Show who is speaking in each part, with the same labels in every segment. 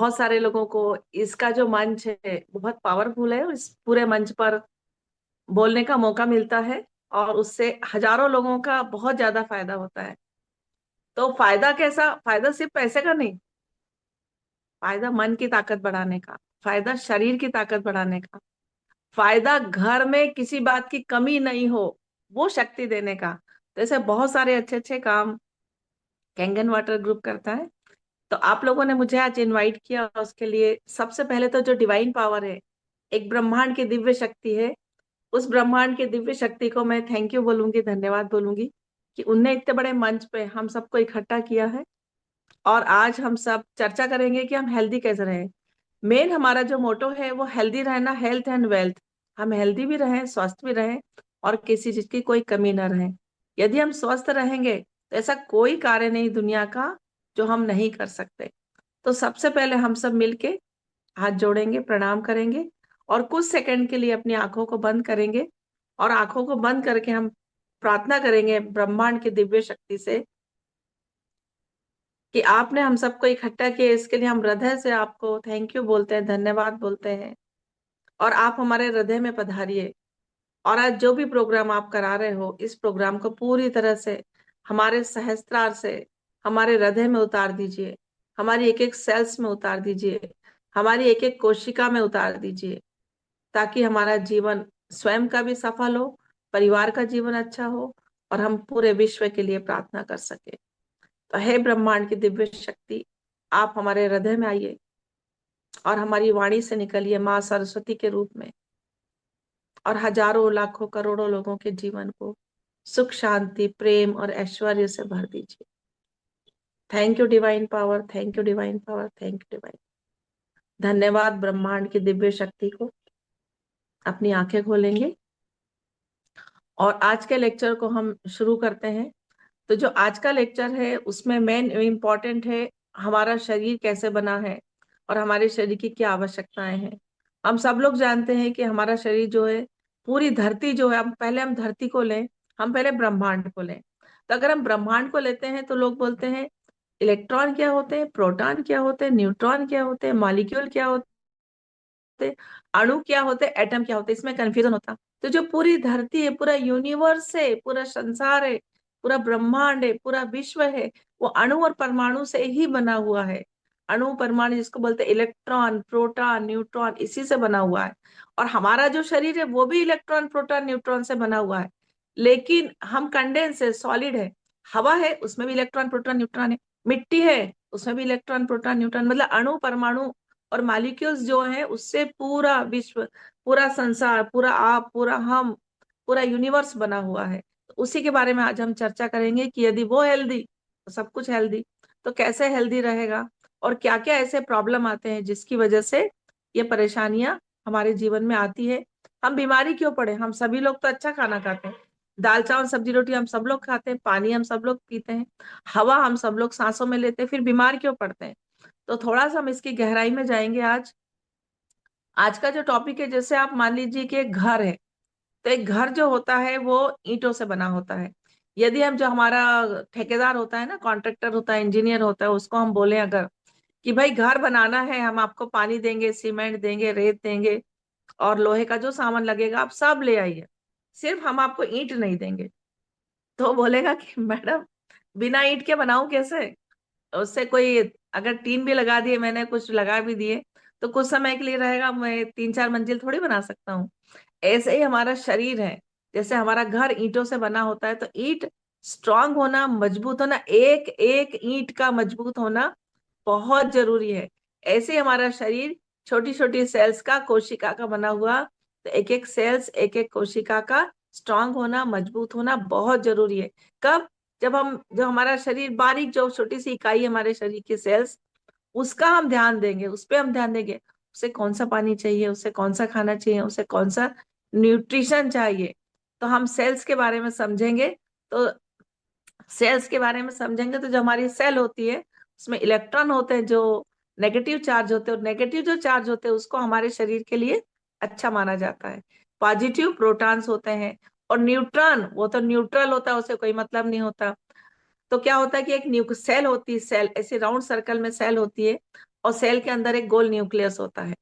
Speaker 1: बहुत सारे लोगों को इसका जो मंच है बहुत पावरफुल है, इस पूरे मंच पर बोलने का मौका मिलता है और उससे हजारों लोगों का बहुत ज्यादा फायदा होता है। तो फायदा कैसा? फायदा सिर्फ पैसे का नहीं, फायदा मन की ताकत बढ़ाने का, फायदा शरीर की ताकत बढ़ाने का, फायदा घर में किसी बात की कमी नहीं हो वो शक्ति देने का। तो ऐसे बहुत सारे अच्छे अच्छे काम कैंगन वाटर ग्रुप करता है। तो आप लोगों ने मुझे आज इनवाइट किया, उसके लिए सबसे पहले तो जो डिवाइन पावर है, एक ब्रह्मांड की दिव्य शक्ति है, उस ब्रह्मांड की दिव्य शक्ति को मैं थैंक यू बोलूंगी, धन्यवाद बोलूंगी कि उनने इतने बड़े मंच पे हम सबको इकट्ठा किया है। और आज हम सब चर्चा करेंगे कि हम हेल्दी कैसे रहें। मेन हमारा जो मोटो है वो हेल्दी रहना, हेल्थ एंड वेल्थ। हम हेल्दी भी रहें, स्वस्थ भी रहें और किसी चीज की कोई कमी ना रहे। यदि हम स्वस्थ रहेंगे तो ऐसा कोई कार्य नहीं दुनिया का जो हम नहीं कर सकते। तो सबसे पहले हम सब मिलके हाथ जोड़ेंगे, प्रणाम करेंगे और कुछ सेकंड के लिए अपनी आंखों को बंद करेंगे और आंखों को बंद करके हम प्रार्थना करेंगे ब्रह्मांड की दिव्य शक्ति से कि आपने हम सबको इकट्ठा किया। इसके लिए हम हृदय से आपको थैंक यू बोलते हैं, धन्यवाद बोलते हैं। और आप हमारे हृदय में पधारिए और आज जो भी प्रोग्राम आप करा रहे हो, इस प्रोग्राम को पूरी तरह से हमारे सहस्त्रार से हमारे हृदय में उतार दीजिए, हमारी एक एक सेल्स में उतार दीजिए, हमारी एक एक कोशिका में उतार दीजिए, ताकि हमारा जीवन स्वयं का भी सफल हो, परिवार का जीवन अच्छा हो और हम पूरे विश्व के लिए प्रार्थना कर सके। तो हे ब्रह्मांड की दिव्य शक्ति, आप हमारे हृदय में आइए और हमारी वाणी से निकलिए माँ सरस्वती के रूप में और हजारों लाखों करोड़ों लोगों के जीवन को सुख, शांति, प्रेम और ऐश्वर्य से भर दीजिए। Thank you divine power, thank you divine power, thank you divine. धन्यवाद ब्रह्मांड की दिव्य शक्ति को। अपनी आंखें खोलेंगे और आज के लेक्चर को हम शुरू करते हैं। तो जो आज का लेक्चर है उसमें मेन इम्पॉर्टेंट है हमारा शरीर कैसे बना है और हमारे शरीर की क्या आवश्यकताएं हैं। हम सब लोग जानते हैं कि हमारा शरीर जो है, पूरी धरती जो है, हम धरती को लें, हम पहले ब्रह्मांड को लें। तो अगर हम ब्रह्मांड को लेते हैं तो लोग बोलते हैं इलेक्ट्रॉन क्या होते हैं, प्रोटॉन क्या होते हैं, न्यूट्रॉन क्या होते हैं, मॉलिक्यूल क्या होते हैं, अणु क्या होते हैं, एटम क्या होते हैं, इसमें कंफ्यूजन होता। तो जो पूरी धरती है, पूरा यूनिवर्स है, पूरा संसार है, पूरा ब्रह्मांड है, पूरा विश्व है, वो अणु और परमाणु से ही बना हुआ है। अणु परमाणु जिसको बोलते हैं इलेक्ट्रॉन, प्रोटॉन, न्यूट्रॉन, इसी से बना हुआ है। और हमारा जो शरीर है वो भी इलेक्ट्रॉन, प्रोटॉन, न्यूट्रॉन से बना हुआ है। लेकिन हम कंडेंस है, सॉलिड है। हवा है, उसमें भी इलेक्ट्रॉन, प्रोटॉन, न्यूट्रॉन है। मिट्टी है, उसमें भी इलेक्ट्रॉन, प्रोटॉन, न्यूट्रॉन, मतलब अणु परमाणु और मॉलिक्यूल्स जो है उससे पूरा विश्व, पूरा संसार, पूरा आप, पूरा हम, पूरा यूनिवर्स बना हुआ है। तो उसी के बारे में आज हम चर्चा करेंगे कि यदि वो हेल्दी तो सब कुछ हेल्दी। तो कैसे हेल्दी रहेगा और क्या क्या ऐसे प्रॉब्लम आते हैं जिसकी वजह से ये परेशानियां हमारे जीवन में आती है। हम बीमारी क्यों पड़े? हम सभी लोग तो अच्छा खाना खाते हैं, दाल चावल सब्जी रोटी हम सब लोग खाते हैं, पानी हम सब लोग पीते हैं, हवा हम सब लोग सांसों में लेते हैं, फिर बीमार क्यों पड़ते हैं? तो थोड़ा सा हम इसकी गहराई में जाएंगे आज। आज का जो टॉपिक है, जैसे आप मान लीजिए कि एक घर है, तो एक घर जो होता है वो ईंटों से बना होता है। यदि हम, जो हमारा ठेकेदार होता है ना, कॉन्ट्रैक्टर होता है, इंजीनियर होता है, उसको हम बोले अगर कि भाई घर बनाना है, हम आपको पानी देंगे, सीमेंट देंगे, रेत देंगे और लोहे का जो सामान लगेगा आप सब ले आइए, सिर्फ हम आपको ईंट नहीं देंगे। तो वो बोलेगा कि मैडम बिना ईंट के बनाऊं कैसे? उससे कोई, अगर टीन भी लगा दिए, मैंने कुछ लगा भी दिए, तो कुछ समय के लिए रहेगा, मैं 3-4 मंजिल थोड़ी बना सकता हूँ। ऐसे ही हमारा शरीर है। जैसे हमारा घर ईंटों से बना होता है, तो ईंट स्ट्रांग होना, मजबूत होना, एक एक ईंट का मजबूत होना बहुत जरूरी है। ऐसे ही हमारा शरीर छोटी छोटी सेल्स का, कोशिका का बना हुआ। तो एक एक सेल्स, एक एक कोशिका का स्ट्रांग होना, मजबूत होना बहुत जरूरी है। कब? जब हमारा शरीर बारीक, जो छोटी सी इकाई है हमारे शरीर की सेल्स, उसका हम ध्यान देंगे, उस पर हम ध्यान देंगे, उसे कौन सा पानी चाहिए, उसे कौन सा खाना चाहिए, उसे कौन सा न्यूट्रिशन चाहिए। तो हम सेल्स के बारे में समझेंगे। तो सेल्स के बारे में समझेंगे तो जो हमारी सेल होती है उसमें इलेक्ट्रॉन होते हैं जो नेगेटिव चार्ज होते हैं, और नेगेटिव जो चार्ज होते हैं उसको हमारे शरीर के लिए अच्छा माना जाता है। पॉजिटिव प्रोटॉन्स होते हैं और न्यूट्रॉन वो तो न्यूट्रल होता है, उसे कोई मतलब नहीं होता। तो क्या होता है कि एक न्यू सेल होती है, सेल ऐसे राउंड सर्कल में सेल होती है, और सेल के अंदर एक गोल न्यूक्लियस होता है।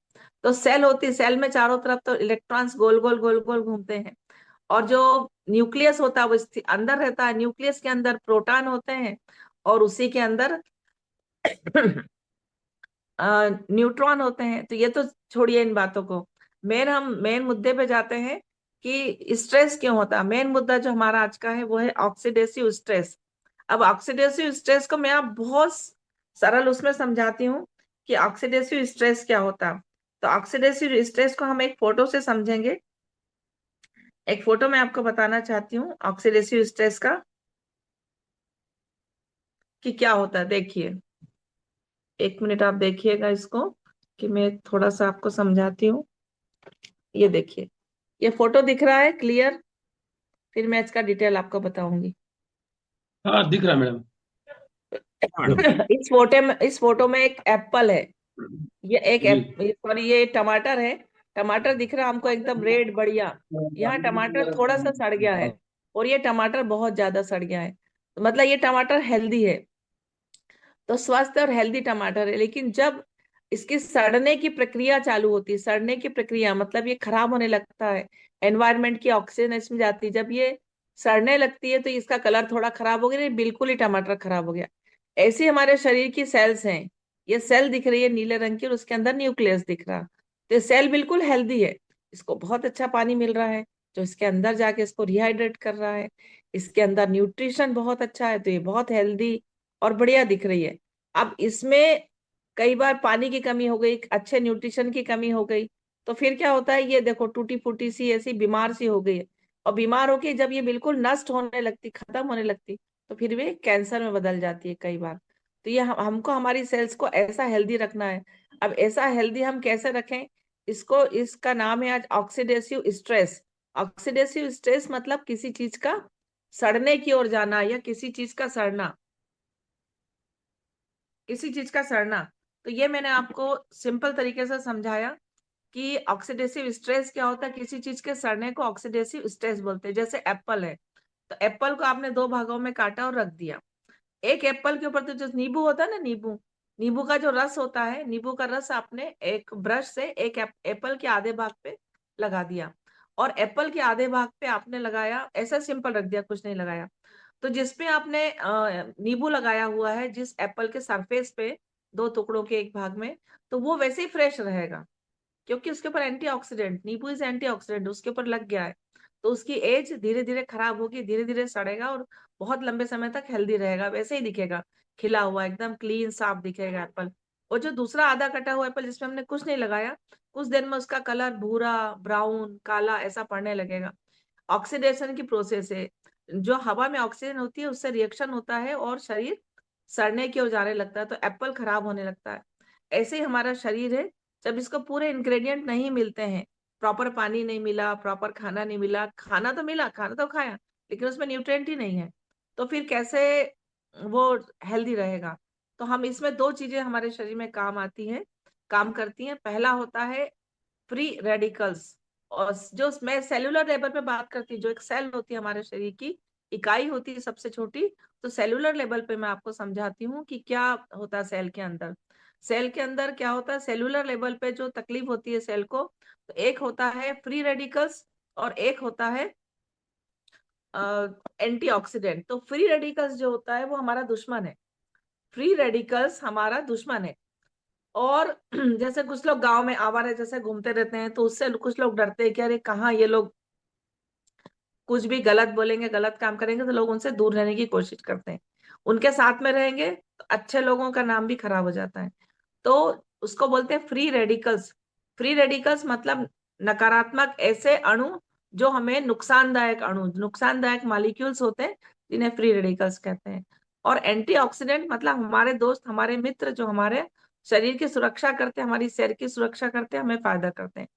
Speaker 1: तो सेल होती, सेल में चारों तरफ तो इलेक्ट्रॉन्स गोल गोल गोल गोल घूमते हैं, और जो न्यूक्लियस होता है वो अंदर रहता है। न्यूक्लियस के अंदर प्रोटॉन होते हैं, और उसी के अंदर न्यूट्रॉन होते हैं। तो ये तो छोड़िए इन बातों को, हम मेन मुद्दे पे जाते हैं कि स्ट्रेस क्यों होता है। मेन मुद्दा जो हमारा आज का है वो है ऑक्सीडेसिव स्ट्रेस। अब ऑक्सीडेसिव स्ट्रेस को मैं आप बहुत सरल उसमें समझाती हूँ कि ऑक्सीडेसिव स्ट्रेस क्या होता है। तो ऑक्सीडेसिव स्ट्रेस को हम एक फोटो से समझेंगे। एक फोटो में आपको बताना चाहती हूँ ऑक्सीडेसिव स्ट्रेस का कि क्या होता है। देखिए, एक मिनट आप देखिएगा इसको, कि मैं थोड़ा सा आपको समझाती हूँ। ये देखिए, ये फोटो दिख रहा है क्लियर? फिर मैं इसका डिटेल आपको बताऊंगी।
Speaker 2: हाँ, दिख रहा है मैडम।
Speaker 1: इस फोटो में एक एप्पल है। ये एक
Speaker 2: जी।
Speaker 1: सॉरी, ये टमाटर है। टमाटर दिख रहा है हमको एकदम रेड बढ़िया। यहाँ टमाटर थोड़ा सा सड़ गया है, और ये टमाटर बहुत ज्यादा सड़ गया है। तो मतलब ये टमाटर हेल्दी है, तो स्वस्थ और हेल्दी टमाटर है। लेकिन जब इसकी सड़ने की प्रक्रिया चालू होती है, सड़ने की प्रक्रिया मतलब ये खराब होने लगता है, एनवायरनमेंट की ऑक्सीजन इसमें जाती है, जब ये सड़ने लगती है तो इसका कलर थोड़ा खराब हो गया, ये बिल्कुल ही टमाटर खराब हो गया। ऐसे हमारे शरीर की सेल्स हैं। ये सेल दिख रही है नीले रंग की, और उसके अंदर न्यूक्लियस दिख रहा। तो ये सेल बिल्कुल हेल्दी है, इसको बहुत अच्छा पानी मिल रहा है जो इसके अंदर जाके इसको रिहाइड्रेट कर रहा है। इसके अंदर न्यूट्रिशन बहुत अच्छा है, तो ये बहुत हेल्दी और बढ़िया दिख रही है। अब इसमें कई बार पानी की कमी हो गई, अच्छे न्यूट्रिशन की कमी हो गई, तो फिर क्या होता है, ये देखो टूटी फूटी सी ऐसी बीमार सी हो गई है। और बीमार होके जब ये बिल्कुल नष्ट होने लगती, खत्म होने लगती, तो फिर वे कैंसर में बदल जाती है कई बार। तो ये हमको हमारी सेल्स को ऐसा हेल्दी रखना है। अब ऐसा हेल्दी हम कैसे रखें इसको, इसका नाम है आज ऑक्सीडेसिव स्ट्रेस। ऑक्सीडेसिव स्ट्रेस मतलब किसी चीज का सड़ने की ओर जाना, या किसी चीज का सड़ना, किसी चीज का सड़ना। तो ये मैंने आपको सिंपल तरीके से समझाया कि ऑक्सीडेसिव स्ट्रेस क्या होता है। किसी चीज के सड़ने को ऑक्सीडेसिव स्ट्रेस बोलते हैं। जैसे एप्पल है, तो एप्पल को आपने दो भागों में काटा और रख दिया। एक एप्पल के ऊपर तो जो नींबू होता है ना, नींबू, नींबू का जो रस होता है, नींबू का रस आपने एक ब्रश से एक एप्पल के आधे भाग पे लगा दिया, और एप्पल के आधे भाग पे आपने लगाया, ऐसा सिंपल रख दिया, कुछ नहीं लगाया। तो जिसपे आपने नींबू लगाया हुआ है, जिस एप्पल के सरफेस पे, दो टुकड़ों के एक भाग में, तो वो वैसे ही फ्रेश रहेगा, क्योंकि उसके ऊपर एंटीऑक्सीडेंट, नींबू इज एंटीऑक्सीडेंट, उसके ऊपर लग गया है। तो उसकी एज धीरे धीरे खराब होगी, धीरे धीरे सड़ेगा, और बहुत लंबे समय तक हेल्दी रहेगा, वैसे ही दिखेगा, खिला हुआ एकदम क्लीन साफ दिखेगा एप्पल। और जो दूसरा आधा कटा हुआ एप्पल जिसमें हमने कुछ नहीं लगाया, कुछ देर में उसका कलर भूरा, ब्राउन, काला ऐसा पड़ने लगेगा। ऑक्सीडेशन की प्रोसेस है, जो हवा में ऑक्सीजन होती है उससे रिएक्शन होता है, और शरीर सड़ने की ओर जाने लगता है, तो एप्पल खराब होने लगता है। ऐसे ही हमारा शरीर है, जब इसको पूरे इंग्रेडिएंट नहीं मिलते हैं, प्रॉपर पानी नहीं मिला, प्रॉपर खाना नहीं मिला, खाना तो मिला, खाना तो खाया, लेकिन उसमें न्यूट्रिएंट ही नहीं है, तो फिर कैसे वो हेल्दी रहेगा। तो हम इसमें दो चीजें हमारे शरीर में काम आती हैं, काम करती हैं। पहला होता है फ्री रेडिकल्स। और जो मैं सेलुलर लेवल पे बात करती हूँ, जो एक सेल होती है हमारे शरीर की इकाई होती है सबसे छोटी, तो सेलुलर लेवल पे मैं आपको समझाती हूँ कि क्या होता है सेल के अंदर। सेल के अंदर क्या होता है, सेलुलर लेवल पे जो तकलीफ होती है सेल को, तो एक होता है फ्री रेडिकल्स, और एक होता है एंटीऑक्सीडेंट। तो फ्री रेडिकल्स जो होता है वो हमारा दुश्मन है, फ्री रेडिकल्स हमारा दुश्मन है। और जैसे कुछ लोग गांव में आवारा जैसे घूमते रहते हैं, तो उससे कुछ लोग डरते हैं कि अरे कहाँ ये लोग कुछ भी गलत बोलेंगे, गलत काम करेंगे, तो लोग उनसे दूर रहने की कोशिश करते हैं। उनके साथ में रहेंगे तो अच्छे लोगों का नाम भी खराब हो जाता है। तो उसको बोलते हैं फ्री रेडिकल्स। फ्री रेडिकल्स मतलब नकारात्मक ऐसे अणु जो हमें नुकसानदायक अणु, नुकसानदायक मॉलिक्यूल्स होते हैं, जिन्हें फ्री रेडिकल्स कहते हैं। और एंटीऑक्सीडेंट मतलब हमारे दोस्त, हमारे मित्र, जो हमारे शरीर की सुरक्षा करते हैं, हमारी सेहत की सुरक्षा करते हैं, हमें फायदा करते हैं।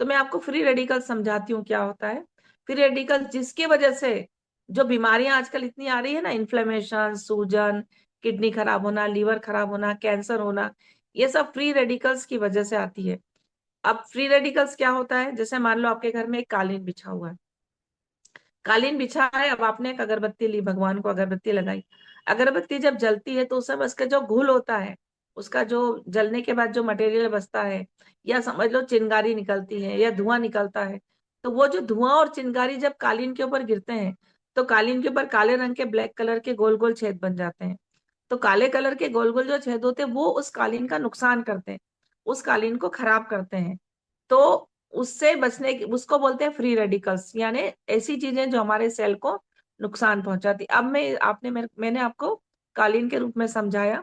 Speaker 1: तो मैं आपको फ्री रेडिकल समझाती हूँ क्या होता है। फ्री रेडिकल जिसकी वजह से जो बीमारियां आजकल इतनी आ रही है ना, इन्फ्लेमेशन, सूजन, किडनी खराब होना, लीवर खराब होना, कैंसर होना, ये सब फ्री रेडिकल्स की वजह से आती है। अब फ्री रेडिकल्स क्या होता है, जैसे मान लो आपके घर में एक कालीन बिछा हुआ है, कालीन बिछा है, अब आपने एक अगरबत्ती ली, भगवान को अगरबत्ती लगाई, अगरबत्ती जब जलती है तो उस समय उसका जो घुल होता है, उसका जो जलने के बाद जो मटेरियल बचता है, या समझ लो चिंगारी निकलती है या धुआं निकलता है, तो वो जो धुआं और चिंगारी जब कालीन के ऊपर गिरते हैं, तो कालीन के ऊपर काले रंग के ब्लैक कलर के गोल गोल छेद बन जाते हैं। तो काले कलर के गोल गोल जो छेद होते हैं वो उस कालीन का नुकसान करते हैं, उस कालीन को खराब करते हैं। तो उससे बचने की, उसको बोलते हैं फ्री रेडिकल्स, यानी ऐसी चीजें जो हमारे सेल को नुकसान पहुंचाती। अब मैंने आपको कालीन के रूप में समझाया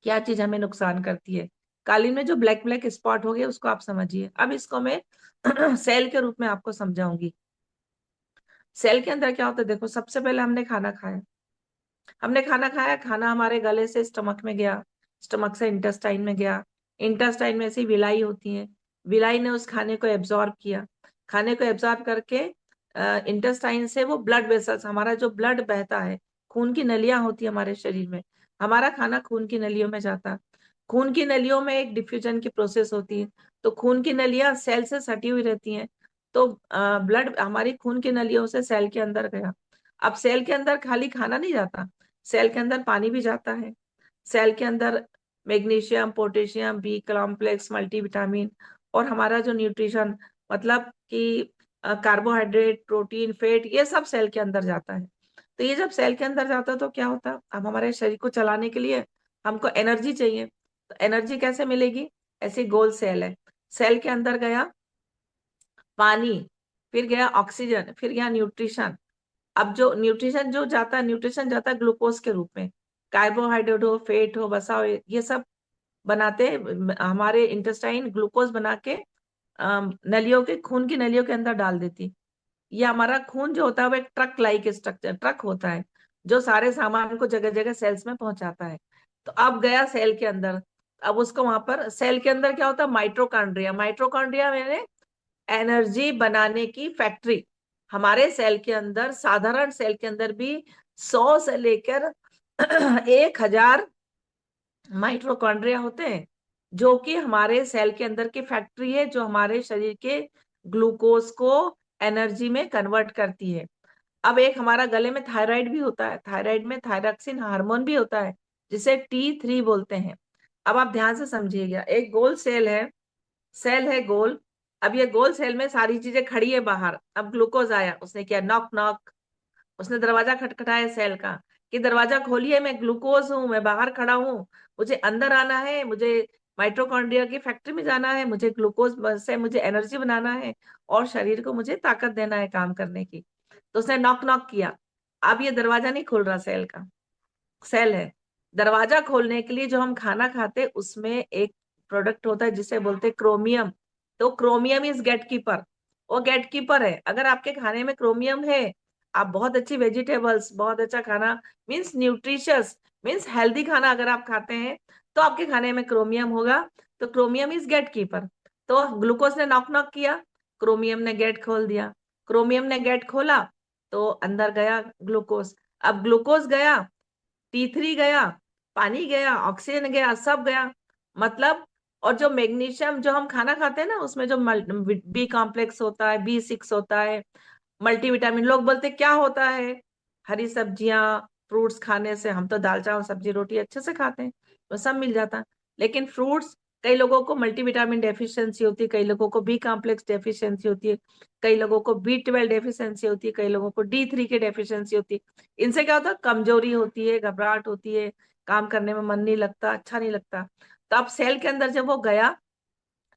Speaker 1: क्या चीज हमें नुकसान करती है। कालीन में जो ब्लैक ब्लैक स्पॉट हो गए उसको आप समझिए। अब इसको मैं सेल के रूप में आपको समझाऊंगी। सेल के अंदर क्या होता है, देखो सबसे पहले हमने खाना खाया, खाना हमारे गले से स्टमक में गया, स्टमक से इंटेस्टाइन में गया, इंटेस्टाइन में ऐसी विलाई होती है, विलाई ने उस खाने को एब्जॉर्ब किया, खाने को एब्जॉर्ब करके इंटेस्टाइन से वो ब्लड वेसल्स, हमारा जो ब्लड बहता है, खून की नलियां होती है हमारे शरीर में, हमारा खाना खून की नलियों में जाता, खून की नलियों में एक डिफ्यूजन की प्रोसेस होती है, तो खून की नलियां सेल से सटी हुई रहती हैं, तो ब्लड हमारी खून की नलियों से सेल के अंदर गया। अब सेल के अंदर खाली खाना नहीं जाता, सेल के अंदर पानी भी जाता है, सेल के अंदर magnesium, potassium, B complex, multivitamin, और हमारा जो न्यूट्रिशन, मतलब कि कार्बोहाइड्रेट, प्रोटीन, फैट, ये सब सेल के अंदर जाता है। तो ये जब सेल के अंदर जाता है तो क्या होता है, अब हमारे शरीर को चलाने के लिए हमको एनर्जी चाहिए, तो एनर्जी कैसे मिलेगी, ऐसी गोल सेल है, सेल के अंदर गया पानी, फिर गया ऑक्सीजन, फिर गया न्यूट्रिशन। अब जो न्यूट्रिशन जो जाता है, न्यूट्रिशन जाता है ग्लूकोज के रूप में, कार्बोहाइड्रेट हो, फैट हो, वसा हो, ये सब बनाते हैं हमारे इंटेस्टाइन, ग्लूकोज बना के नलियों के, खून की नलियों के अंदर डाल देती। ये हमारा खून जो होता है वो एक ट्रक लाइक स्ट्रक्चर, ट्रक होता है जो सारे सामान को जगह जगह सेल्स में पहुंचाता है। तो अब गया सेल के अंदर, अब उसको वहां पर सेल के अंदर क्या होता है, माइट्रोकॉन्ड्रिया, माइट्रोकॉन्ड्रिया में एनर्जी बनाने की फैक्ट्री। हमारे सेल के अंदर, साधारण सेल के अंदर भी 100 से लेकर 1000 माइट्रोकॉन्ड्रिया होते हैं, जो कि हमारे सेल के अंदर की फैक्ट्री है, जो हमारे शरीर के ग्लूकोज को एनर्जी में कन्वर्ट करती है। अब एक हमारा गले में थायराइड भी होता है, थायराइड में थायरॉक्सिन हार्मोन भी होता है, जिसे T3 बोलते हैं। अब आप ध्यान से समझिएगा, एक गोल सेल है, सेल है गोल। अब ये गोल सेल में सारी चीजें खड़ी है बाहर, अब ग्लूकोज आया, उसने किया नॉक नॉक, उसने दरवाजा खटखटाया सेल का, कि दरवाजा खोलिए, मैं ग्लूकोज हूँ, मैं बाहर खड़ा हूँ, मुझे अंदर आना है, मुझे माइटोकॉन्ड्रिया की फैक्ट्री में जाना है, मुझे ग्लूकोज से मुझे एनर्जी बनाना है, और शरीर को मुझे ताकत देना है काम करने की। तो उसने नॉक नॉक किया। अब ये दरवाजा नहीं खुल रहा सेल का, सेल है, दरवाजा खोलने के लिए जो हम खाना खाते उसमें एक प्रोडक्ट होता है जिसे बोलते हैं क्रोमियम। तो क्रोमियम इज गेट कीपर, वो गेट कीपर है। अगर आपके खाने में क्रोमियम है, आप बहुत अच्छी वेजिटेबल्स, बहुत अच्छा खाना, मीन्स न्यूट्रिशियस, मीन्स हेल्दी खाना अगर आप खाते हैं, तो आपके खाने में क्रोमियम होगा। तो क्रोमियम इज गेट कीपर। तो ग्लूकोज ने नॉक नॉक किया, क्रोमियम ने गेट खोल दिया, क्रोमियम ने गेट खोला, तो अंदर गया ग्लूकोज। अब ग्लूकोज गया, T3 गया, पानी गया, ऑक्सीजन गया, सब गया, मतलब। और जो मैग्नीशियम जो हम खाना खाते हैं ना, उसमें जो बी कॉम्प्लेक्स होता है, B6 होता है, मल्टीविटामिन, लोग बोलते क्या होता है, हरी सब्जियां, फ्रूट्स खाने से, हम तो दाल चावल सब्जी रोटी अच्छे से खाते हैं, तो सब मिल जाता। लेकिन फ्रूट्स, कई लोगों को मल्टीविटामिन डेफिशिएंसी होती है, कई लोगों को बी कॉम्प्लेक्स डेफिशिएंसी होती है, कई लोगों को B12 डेफिशिएंसी होती है, कई लोगों को D3 की डेफिशिएंसी होती है। इनसे क्या होता है, कमजोरी होती है, घबराहट होती है, काम करने में मन नहीं लगता, अच्छा नहीं लगता। तो अब सेल के अंदर जब वो गया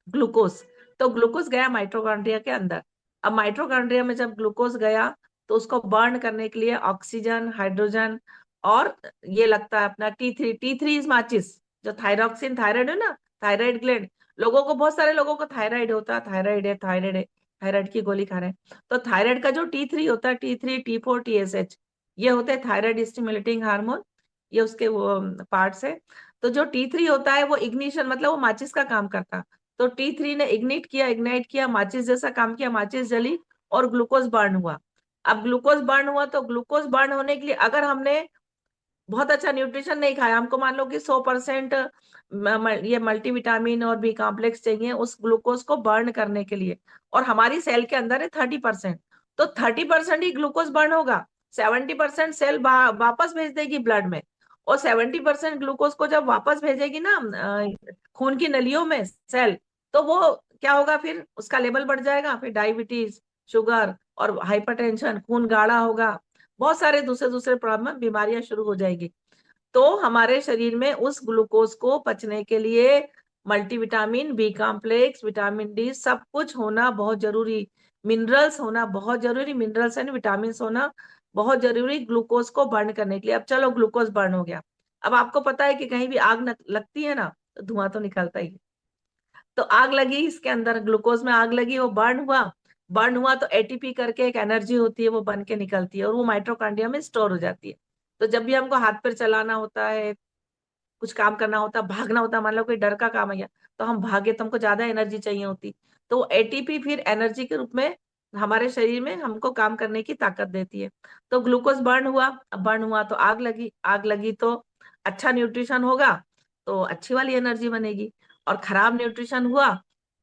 Speaker 1: ग्लूकोज, तो ग्लूकोज गया माइटोकॉन्ड्रिया के अंदर। अब माइटोकॉन्ड्रिया में जब ग्लूकोज गया, तो उसको बर्न करने के लिए ऑक्सीजन, हाइड्रोजन, और ये लगता है अपना T3, T3 इज माचिस, जो थायरॉक्सिन, थायराइड है ना, थायराइड ग्लैंड, लोगों को, बहुत सारे लोगों को थायराइड होता है, थायराइड है, थायराइड है, थायराइड की गोली खा रहे हैं, तो थायराइड का जो T3 होता है, T3, T4, TSH, ये होते हैं थायराइड स्टिमुलेटिंग हार्मोन, ये उसके वो पार्ट्स है। तो जो T3 होता है वो इग्निशन, मतलब वो माचिस का काम करता है। तो T3 ने इग्नाइट किया, माचिस जैसा काम किया, माचिस जली और ग्लूकोज बर्न हुआ। अब ग्लूकोज बर्न हुआ, तो ग्लूकोज बर्न होने के लिए अगर हमने बहुत अच्छा न्यूट्रिशन नहीं खाया, हमको मान लो कि 100% ये मल्टीविटामिन और बी कॉम्प्लेक्स चाहिए उस ग्लूकोज को बर्न करने के लिए, और हमारी सेल के अंदर है 30%, तो 30% ही ग्लूकोज बर्न होगा, 70% सेल वापस भेज देगी ब्लड में, और 70% ग्लूकोज को जब वापस भेजेगी ना खून की नलियों में सेल, तो वो क्या होगा, फिर उसका लेवल बढ़ जाएगा, फिर डायबिटीज, शुगर और हाइपरटेंशन, खून गाढ़ा होगा, बहुत सारे दूसरे दूसरे प्रॉब्लम, बीमारियां शुरू हो जाएगी। तो हमारे शरीर में उस ग्लूकोज को पचने के लिए multivitamin, B complex, vitamin D, सब कुछ होना बहुत जरूरी, मिनरल्स होना बहुत जरूरी, मिनरल्स एंड विटामिन होना बहुत जरूरी ग्लूकोज को बर्न करने के लिए। अब चलो ग्लूकोज बर्न हो गया, अब आपको पता है कि कहीं भी आग लगती है ना, तो धुआं तो निकलता ही है। तो आग लगी, इसके अंदर ग्लूकोज में आग लगी, वो बर्न हुआ, बर्न हुआ तो एटीपी करके एक एनर्जी होती है, वो बन के निकलती है और वो माइट्रोकांड्रिया में स्टोर हो जाती है। तो जब भी हमको हाथ पैर चलाना होता है, कुछ काम करना होता, भागना होता, मान लो कोई डर का काम है गया, तो हम भागे तो हमको ज्यादा एनर्जी चाहिए होती, तो एटीपी फिर एनर्जी के रूप में हमारे शरीर में हमको काम करने की ताकत देती है। तो ग्लूकोज बर्न हुआ, अब बर्न हुआ तो आग लगी, आग लगी तो अच्छा न्यूट्रिशन होगा, तो अच्छी वाली एनर्जी बनेगी। और खराब न्यूट्रिशन हुआ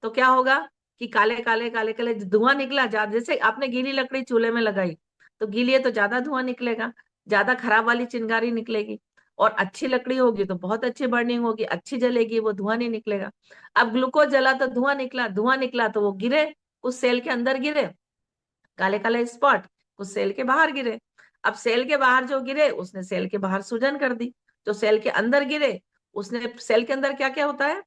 Speaker 1: तो क्या होगा कि काले काले काले काले धुआं निकला, जैसे आपने गीली लकड़ी चूल्हे में लगाई, तो गीली है तो ज्यादा धुआं निकलेगा, ज्यादा खराब वाली चिंगारी निकलेगी। और अच्छी लकड़ी होगी तो बहुत अच्छी बर्निंग होगी, अच्छी जलेगी, वो धुआं नहीं निकलेगा। अब ग्लूकोज जला तो धुआं निकला, धुआं निकला तो वो गिरे, उस सेल के अंदर गिरे काले काले स्पॉट, कुछ सेल के बाहर गिरे। अब सेल के बाहर जो गिरे उसने सेल के बाहर सूजन कर दी, जो सेल के अंदर गिरे उसने, सेल के अंदर क्या क्या होता है,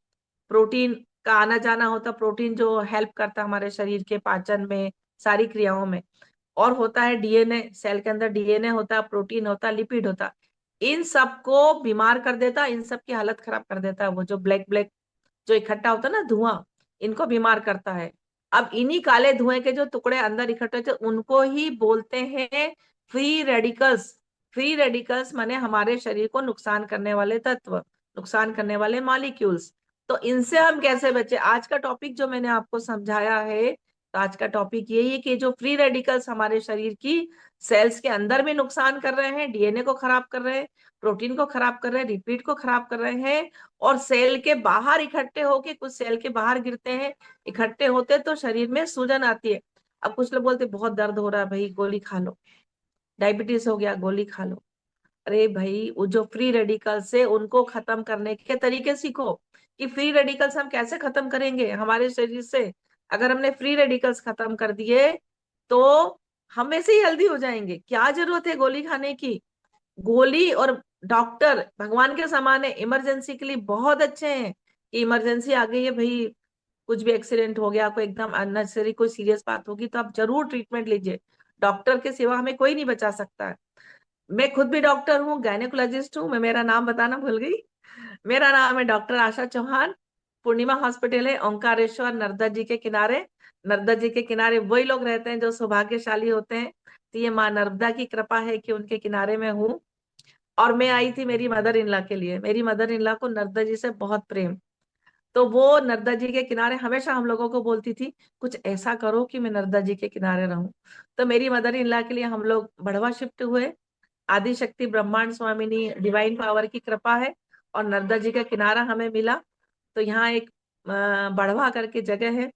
Speaker 1: प्रोटीन का आना जाना होता, प्रोटीन जो हेल्प करता है हमारे शरीर के पाचन में, सारी क्रियाओं में। और होता है डीएनए, सेल के अंदर डीएनए होता, प्रोटीन होता, लिपिड होता, इन सबको बीमार कर देता, इन सब की हालत खराब कर देता है। वो जो ब्लैक ब्लैक जो इकट्ठा होता है ना धुआं, इनको बीमार करता है। अब इन्हीं काले धुएं के जो टुकड़े अंदर इकट्ठे होते हैं, उनको ही बोलते हैं फ्री रेडिकल्स। फ्री रेडिकल्स माने हमारे शरीर को नुकसान करने वाले तत्व, नुकसान करने वाले मॉलिक्यूल्स। तो इनसे हम कैसे बचे, आज का टॉपिक जो मैंने आपको समझाया है, तो आज का टॉपिक यही है कि जो फ्री रेडिकल्स हमारे शरीर की सेल्स के अंदर भी नुकसान कर रहे हैं, डीएनए को खराब कर रहे हैं, प्रोटीन को खराब कर रहे हैं, रिपीट को खराब कर रहे हैं, और सेल के बाहर इकट्ठे होके, कुछ सेल के बाहर गिरते हैं, इकट्ठे होते तो शरीर में सूजन आती है। अब कुछ लोग बोलते बहुत दर्द हो रहा है भाई, गोली खा लो, डायबिटीज हो गया, गोली खा लो। अरे भाई, वो जो फ्री रेडिकल्स है उनको खत्म करने के तरीके सीखो, कि फ्री रेडिकल्स हम कैसे खत्म करेंगे हमारे शरीर से। अगर हमने फ्री रेडिकल्स खत्म कर दिए तो हम ऐसे ही हेल्दी हो जाएंगे, क्या जरूरत है गोली खाने की। गोली और डॉक्टर भगवान के समान है, इमरजेंसी के लिए बहुत अच्छे हैं, कि इमरजेंसी आ गई है भाई, कुछ भी एक्सीडेंट हो गया, कोई एकदम अननेसेसरी कोई सीरियस बात होगी, तो आप जरूर ट्रीटमेंट लीजिए। डॉक्टर के सिवा हमें कोई नहीं बचा सकता है। मैं खुद भी डॉक्टर हूँ, गायनेकोलॉजिस्ट हूँ, मैं मेरा नाम बताना भूल गई। मेरा नाम है डॉक्टर आशा चौहान। पूर्णिमा हॉस्पिटल है ओंकारेश्वर, नर्मदा जी के किनारे। नर्मदा जी के किनारे वही लोग रहते हैं जो सौभाग्यशाली होते हैं, तो ये माँ नर्मदा की कृपा है कि उनके किनारे में हूँ। और मैं आई थी मेरी मदर इन लॉ के लिए, मेरी मदर इन लॉ को नर्मदा जी से बहुत प्रेम, तो वो नर्मदा जी के किनारे हमेशा हम लोगों को बोलती थी, कुछ ऐसा करो कि मैं नर्मदा जी के किनारे रहूं। तो मेरी मदर इन लॉ के लिए हम लोग बढ़वा शिफ्ट हुए। आदि शक्ति ब्रह्मांड स्वामिनी डिवाइन पावर की कृपा है, और नर्मदा जी का किनारा हमें मिला। तो यहाँ एक बढ़वा करके जगह है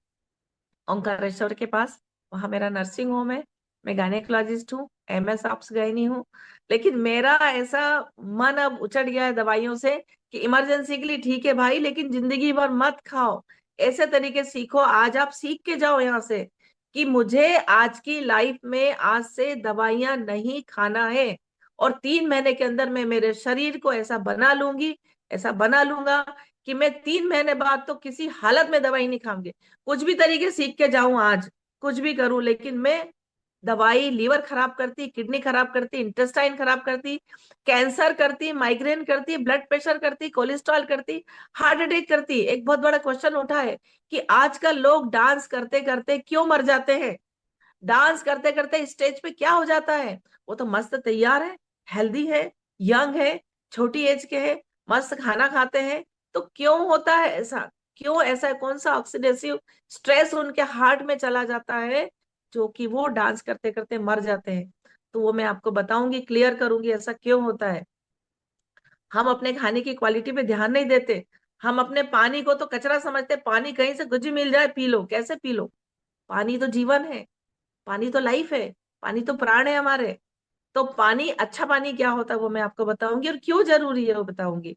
Speaker 1: ओंकारेश्वर के पास, वहां मेरा नर्सिंग होम है। मैं गायनेकोलॉजिस्ट हूँ, एमएस ऑप्स गायनी हूँ। लेकिन मेरा ऐसा मन अब उचट गया है दवाइयों से, कि इमरजेंसी के लिए ठीक है भाई, लेकिन जिंदगी भर मत खाओ, ऐसे तरीके सीखो। आज आप सीख के जाओ यहाँ से, कि मुझे आज की लाइफ में आज से दवाइयां नहीं खाना है, और 3 महीने के अंदर मैं मेरे शरीर को ऐसा बना लूंगी, ऐसा बना लूंगा कि मैं 3 महीने बाद तो किसी हालत में दवाई नहीं खाऊंगी। कुछ भी तरीके सीख के जाऊं आज, कुछ भी करूं, लेकिन मैं दवाई लीवर खराब करती, किडनी खराब करती, इंटेस्टाइन खराब करती, कैंसर करती, माइग्रेन करती, ब्लड प्रेशर करती, कोलेस्ट्रॉल करती, हार्ट अटैक करती। एक बहुत बड़ा क्वेश्चन उठा है कि आजकल लोग डांस करते करते क्यों मर जाते हैं। डांस करते करते स्टेज पे क्या हो जाता है, वो तो मस्त तैयार है, हेल्दी है, यंग है, छोटी एज के है, मस्त खाना खाते हैं, तो क्यों होता है ऐसा, क्यों ऐसा, कौन सा ऑक्सीडेटिव स्ट्रेस उनके हार्ट में चला जाता है, जो कि वो डांस करते करते मर जाते हैं। तो वो मैं आपको बताऊंगी, क्लियर करूंगी ऐसा क्यों होता है। हम अपने खाने की क्वालिटी पे ध्यान नहीं देते, हम अपने पानी को तो कचरा समझते, पानी कहीं से कुछ भी मिल जाए पी लो, कैसे पी लो, पानी तो जीवन है, पानी तो लाइफ है, पानी तो प्राण है हमारे। तो पानी, अच्छा पानी क्या होता है वो मैं आपको बताऊंगी, और क्यों जरूरी है वो बताऊंगी।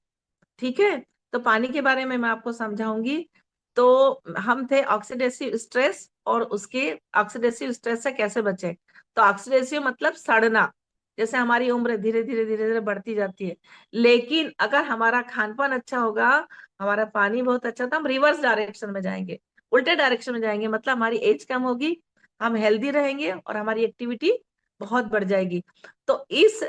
Speaker 1: ठीक है। तो पानी के बारे में मैं आपको समझाऊंगी। तो हम थे ऑक्सीडेसिव स्ट्रेस, और उसके ऑक्सीडेसिव स्ट्रेस से कैसे बचे। तो ऑक्सीडेसिव मतलब सड़ना, जैसे हमारी उम्र धीरे धीरे धीरे धीरे बढ़ती जाती है। लेकिन अगर हमारा खान पान अच्छा होगा, हमारा पानी बहुत अच्छा, तो हम रिवर्स डायरेक्शन में जाएंगे, उल्टे डायरेक्शन में जाएंगे, मतलब हमारी एज कम होगी, हम हेल्दी रहेंगे और हमारी एक्टिविटी बहुत बढ़ जाएगी। तो इस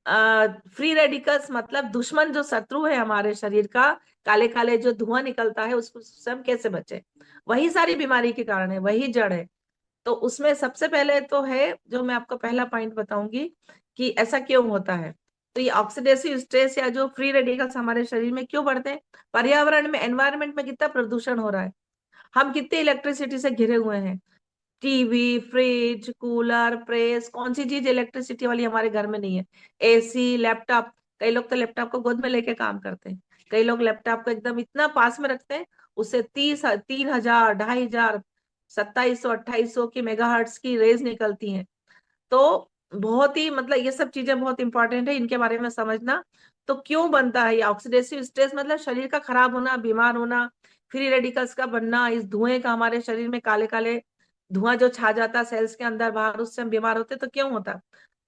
Speaker 1: फ्री रेडिकल्स मतलब दुश्मन, जो शत्रु है हमारे शरीर का, काले काले जो धुआं निकलता है, उससे हम कैसे बचे। वही सारी बीमारी के कारण है, वही जड़ है। तो उसमें सबसे पहले तो है, जो मैं आपको पहला पॉइंट बताऊंगी कि ऐसा क्यों होता है। तो ये ऑक्सीडेटिव स्ट्रेस या जो फ्री रेडिकल्स हमारे शरीर में क्यों बढ़ते हैं। पर्यावरण में, एनवायरनमेंट में कितना प्रदूषण हो रहा है, हम कितने इलेक्ट्रिसिटी से घिरे हुए हैं। टीवी, फ्रिज, कूलर, प्रेस, कौन सी चीज इलेक्ट्रिसिटी वाली हमारे घर में नहीं है। एसी, लैपटॉप, कई लोग तो लैपटॉप को गोद में लेके काम करते हैं। कई लोग लैपटॉप को एकदम इतना पास में रखते हैं, उससे 3,000 2,500 2700 2800 की मेगाहर्ट्ज की रेज निकलती हैं। तो बहुत ही मतलब ये सब चीजें बहुत इंपॉर्टेंट है, इनके बारे में समझना। तो क्यों बनता है ये ऑक्सीडेटिव स्ट्रेस, मतलब शरीर का खराब होना, बीमार होना, फ्री रेडिकल्स का बनना, इस धुएं का हमारे शरीर में काले काले धुआं जो छा जाता सेल्स के अंदर बाहर, उससे हम बीमार होते, तो क्यों होता।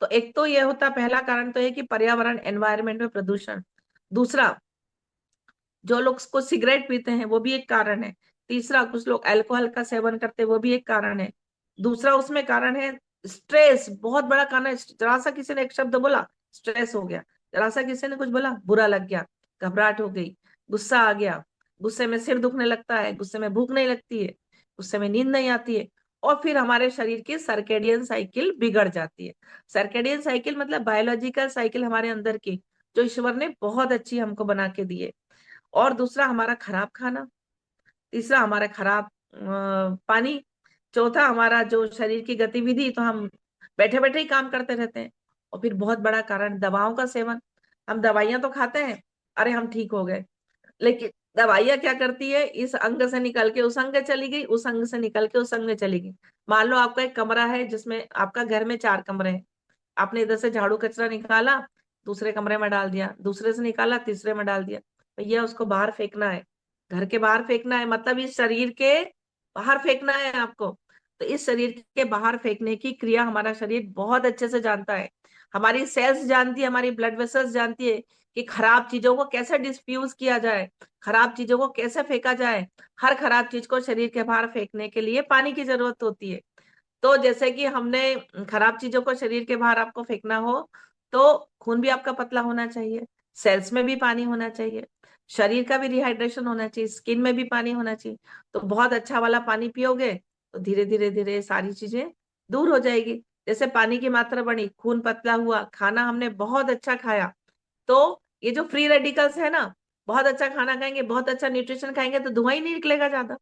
Speaker 1: तो एक तो ये होता, पहला कारण तो है कि पर्यावरण, एनवायरनमेंट में प्रदूषण। दूसरा, जो लोग को सिगरेट पीते हैं वो भी एक कारण है। तीसरा, कुछ लोग अल्कोहल का सेवन करते हैं, वो भी एक कारण है। दूसरा उसमें कारण है स्ट्रेस, बहुत बड़ा कारण है। जरा सा किसी ने एक शब्द बोला, स्ट्रेस हो गया। जरा सा किसी ने कुछ बोला, बुरा लग गया, घबराहट हो गई, गुस्सा आ गया, गुस्से में सिर दुखने लगता है, गुस्से में भूख नहीं लगती है, गुस्से में नींद नहीं आती है। और फिर हमारे शरीर की सर्केडियन साइकिल बिगड़ जाती है। सर्केडियन साइकिल मतलब बायोलॉजिकल साइकिल हमारे अंदर की, जो ईश्वर ने बहुत अच्छी हमको बना के दी है। और दूसरा हमारा खराब खाना। तीसरा हमारा खराब पानी। चौथा हमारा जो शरीर की गतिविधि, तो हम बैठे बैठे ही काम करते रहते हैं। और फिर बहुत बड़ा कारण दवाओं का सेवन। हम दवाइयां तो खाते हैं, अरे हम ठीक हो गए, लेकिन दवाइयां क्या करती है, इस अंग से निकल के उस अंग चली गई, उस अंग से निकल के उस अंग में चली गई। मान लो आपका एक कमरा है, जिसमें आपका घर में 4 कमरे हैं। आपने इधर से झाड़ू कचरा निकाला, दूसरे कमरे में डाल दिया, दूसरे से निकाला, तीसरे में डाल दिया। भैया उसको बाहर फेंकना है, घर के बाहर फेंकना है, मतलब इस शरीर के बाहर फेंकना है आपको। तो इस शरीर के बाहर फेंकने की क्रिया हमारा शरीर बहुत अच्छे से जानता है। हमारी सेल्स जानती है, हमारी ब्लड वेसल्स जानती है कि खराब चीजों को कैसे डिस्फ्यूज किया जाए, खराब चीजों को कैसे फेंका जाए। हर खराब चीज को शरीर के बाहर फेंकने के लिए पानी की जरूरत होती है। तो जैसे कि हमने खराब चीजों को शरीर के बाहर आपको फेंकना हो, तो खून भी आपका पतला होना चाहिए, सेल्स में भी पानी होना चाहिए, शरीर का भी रिहाइड्रेशन होना चाहिए, स्किन में भी पानी होना चाहिए। तो बहुत अच्छा वाला पानी पियोगे, तो धीरे धीरे धीरे सारी चीजें दूर हो जाएगी। जैसे पानी की मात्रा बढ़ी, खून पतला हुआ, खाना हमने बहुत अच्छा खाया, तो ये जो फ्री रेडिकल्स है ना, बहुत अच्छा खाना खाएंगे, बहुत अच्छा न्यूट्रिशन खाएंगे, तो धुआं ही नहीं निकलेगा ज्यादा,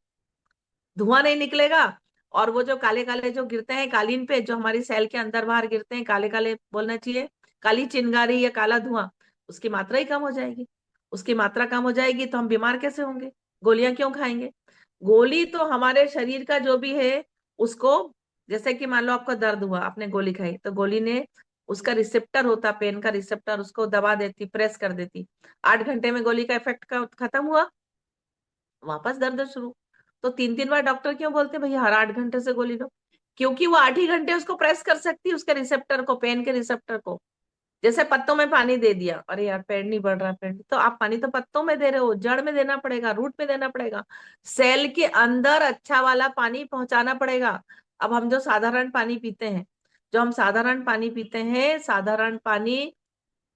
Speaker 1: धुआं नहीं निकलेगा। और वो जो काले काले जो गिरते हैं कालीन पे, जो हमारी सेल के अंदर बाहर गिरते हैं, काले काले बोलना चाहिए, काली चिंगारी या काला धुआं, उसकी मात्रा ही कम हो जाएगी। उसकी मात्रा कम हो जाएगी तो हम बीमार कैसे होंगे, गोलियां क्यों खाएंगे। गोली तो हमारे शरीर का जो भी है उसको, जैसे कि मान लो आपको दर्द हुआ, आपने गोली खाई, तो गोली ने, उसका रिसेप्टर होता, पेन का रिसेप्टर, उसको दबा देती, प्रेस कर देती। 8 घंटे में गोली का इफेक्ट का खत्म हुआ, वापस दर्द शुरू। तो 3 3 बार डॉक्टर क्यों बोलते हैं भैया हर 8 घंटे से गोली लो, क्योंकि वो 8 ही घंटे उसको प्रेस कर सकती है, उसके रिसेप्टर को, पेन के रिसेप्टर को। जैसे पत्तों में पानी दे दिया, अरे यार पेड़ नहीं बढ़ रहा, पेड़ तो आप पानी तो पत्तों में दे रहे हो, जड़ में देना पड़ेगा, रूट में देना पड़ेगा, सेल के अंदर अच्छा वाला पानी पहुंचाना पड़ेगा। अब हम जो साधारण पानी पीते हैं, जो हम साधारण पानी पीते हैं, साधारण पानी